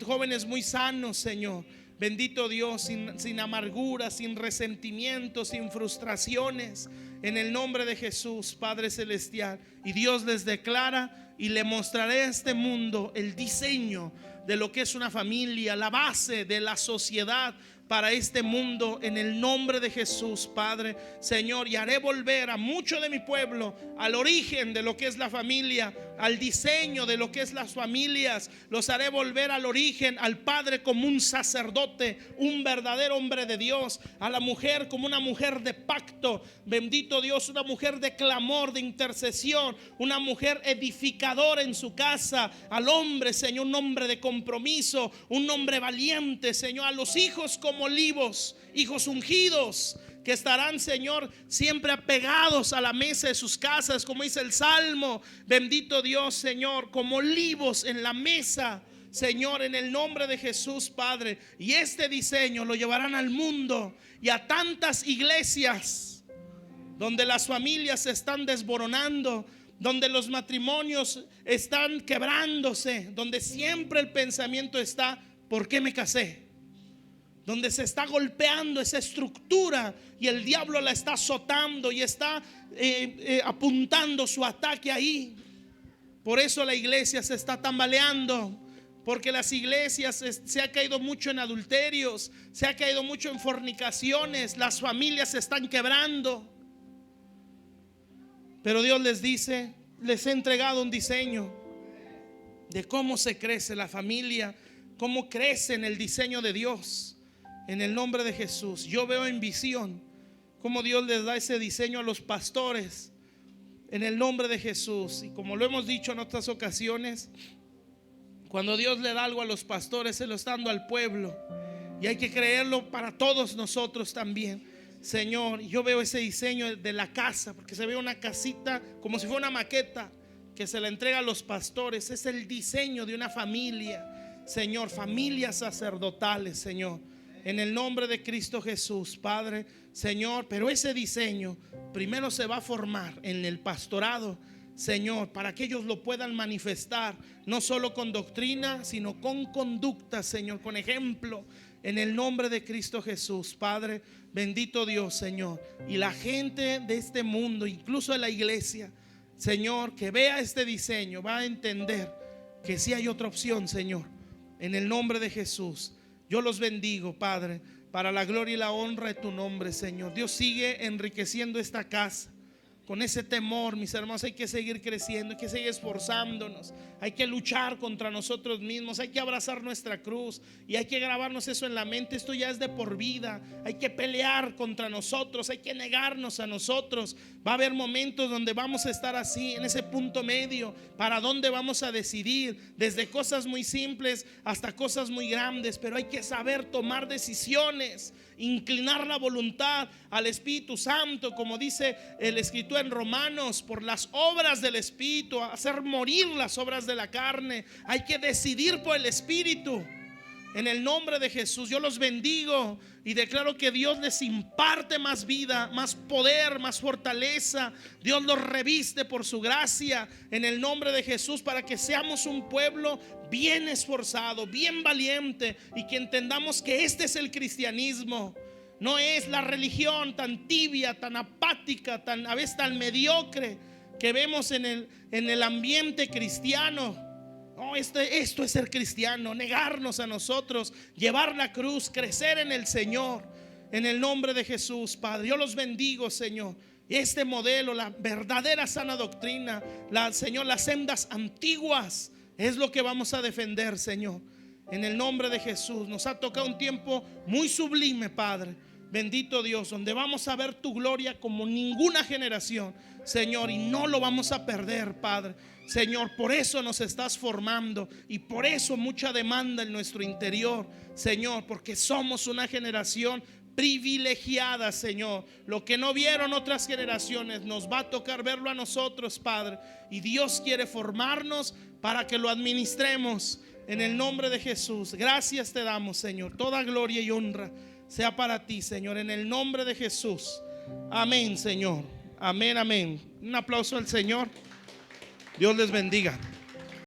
jóvenes muy sanos, Señor. Bendito Dios, sin amargura, sin resentimiento, sin frustraciones, en el nombre de Jesús, Padre Celestial. Y Dios les declara: y le mostraré a este mundo el diseño de lo que es una familia, la base de la sociedad para este mundo, en el nombre de Jesús, Padre, Señor. Y haré volver a mucho de mi pueblo al origen de lo que es la familia, al diseño de lo que es las familias. Los haré volver al origen, al padre como un sacerdote, un verdadero hombre de Dios, a la mujer como una mujer de pacto, bendito Dios, una mujer de clamor, de intercesión, una mujer edificadora en su casa, al hombre, Señor, un hombre de compromiso, un hombre valiente, Señor, a los hijos como olivos, hijos ungidos, que estarán, Señor, siempre apegados a la mesa de sus casas, como dice el Salmo. Bendito Dios, Señor, como olivos en la mesa, Señor, en el nombre de Jesús, Padre. Y este diseño lo llevarán al mundo y a tantas iglesias donde las familias se están desboronando, donde los matrimonios están quebrándose, donde siempre el pensamiento está: ¿por qué me casé? Donde se está golpeando esa estructura y el diablo la está azotando y está apuntando su ataque ahí. Por eso la iglesia se está tambaleando, porque las iglesias se ha caído mucho en adulterios, se ha caído mucho en fornicaciones, las familias se están quebrando. Pero Dios les dice, les he entregado un diseño de cómo se crece la familia, cómo crece en el diseño de Dios. En el nombre de Jesús, yo veo en visión cómo Dios les da ese diseño a los pastores, en el nombre de Jesús. Y como lo hemos dicho en otras ocasiones, cuando Dios le da algo a los pastores, se lo está dando al pueblo, y hay que creerlo para todos nosotros también. Señor, yo veo ese diseño de la casa, porque se ve una casita como si fuera una maqueta que se le entrega a los pastores. Es el diseño de una familia, Señor, familias sacerdotales, Señor, en el nombre de Cristo Jesús, Padre, Señor. Pero ese diseño primero se va a formar en el pastorado, Señor, para que ellos lo puedan manifestar, no solo con doctrina, sino con conducta, Señor, con ejemplo, en el nombre de Cristo Jesús, Padre, bendito Dios, Señor. Y la gente de este mundo, incluso de la iglesia, Señor, que vea este diseño, va a entender que sí hay otra opción, Señor, en el nombre de Jesús. Yo los bendigo, Padre, para la gloria y la honra de tu nombre, Señor. Dios sigue enriqueciendo esta casa con ese temor, mis hermanos. Hay que seguir creciendo, hay que seguir esforzándonos, hay que luchar contra nosotros mismos, hay que abrazar nuestra cruz y hay que grabarnos eso en la mente. Esto ya es de por vida. Hay que pelear contra nosotros, hay que negarnos a nosotros. Va a haber momentos donde vamos a estar así, en ese punto medio, para dónde vamos a decidir, desde cosas muy simples hasta cosas muy grandes. Pero hay que saber tomar decisiones, inclinar la voluntad al Espíritu Santo, como dice el escritor en Romanos, por las obras del Espíritu, hacer morir las obras de la carne. Hay que decidir por el Espíritu. En el nombre de Jesús, yo los bendigo y declaro que Dios les imparte más vida, más poder, más fortaleza. Dios los reviste por su gracia, en el nombre de Jesús, para que seamos un pueblo bien esforzado, bien valiente, y que entendamos que este es el cristianismo. No es la religión tan tibia, tan apática, a veces tan mediocre que vemos en el ambiente cristiano. No, esto es ser cristiano, negarnos a nosotros, llevar la cruz, crecer en el Señor, en el nombre de Jesús, Padre. Yo los bendigo, Señor. Este modelo, la verdadera sana doctrina, Señor, las sendas antiguas, es lo que vamos a defender, Señor, en el nombre de Jesús. Nos ha tocado un tiempo muy sublime, Padre, bendito Dios, donde vamos a ver tu gloria como ninguna generación, Señor, y no lo vamos a perder, Padre. Señor, por eso nos estás formando y por eso mucha demanda en nuestro interior, Señor, porque somos una generación privilegiada, Señor. Lo que no vieron otras generaciones nos va a tocar verlo a nosotros, Padre. Y Dios quiere formarnos para que lo administremos En el nombre de Jesús, gracias te damos, Señor. Toda gloria y honra sea para ti, Señor, en el nombre de Jesús. Amén, Señor. Amén, amén. Un aplauso al Señor. Dios les bendiga.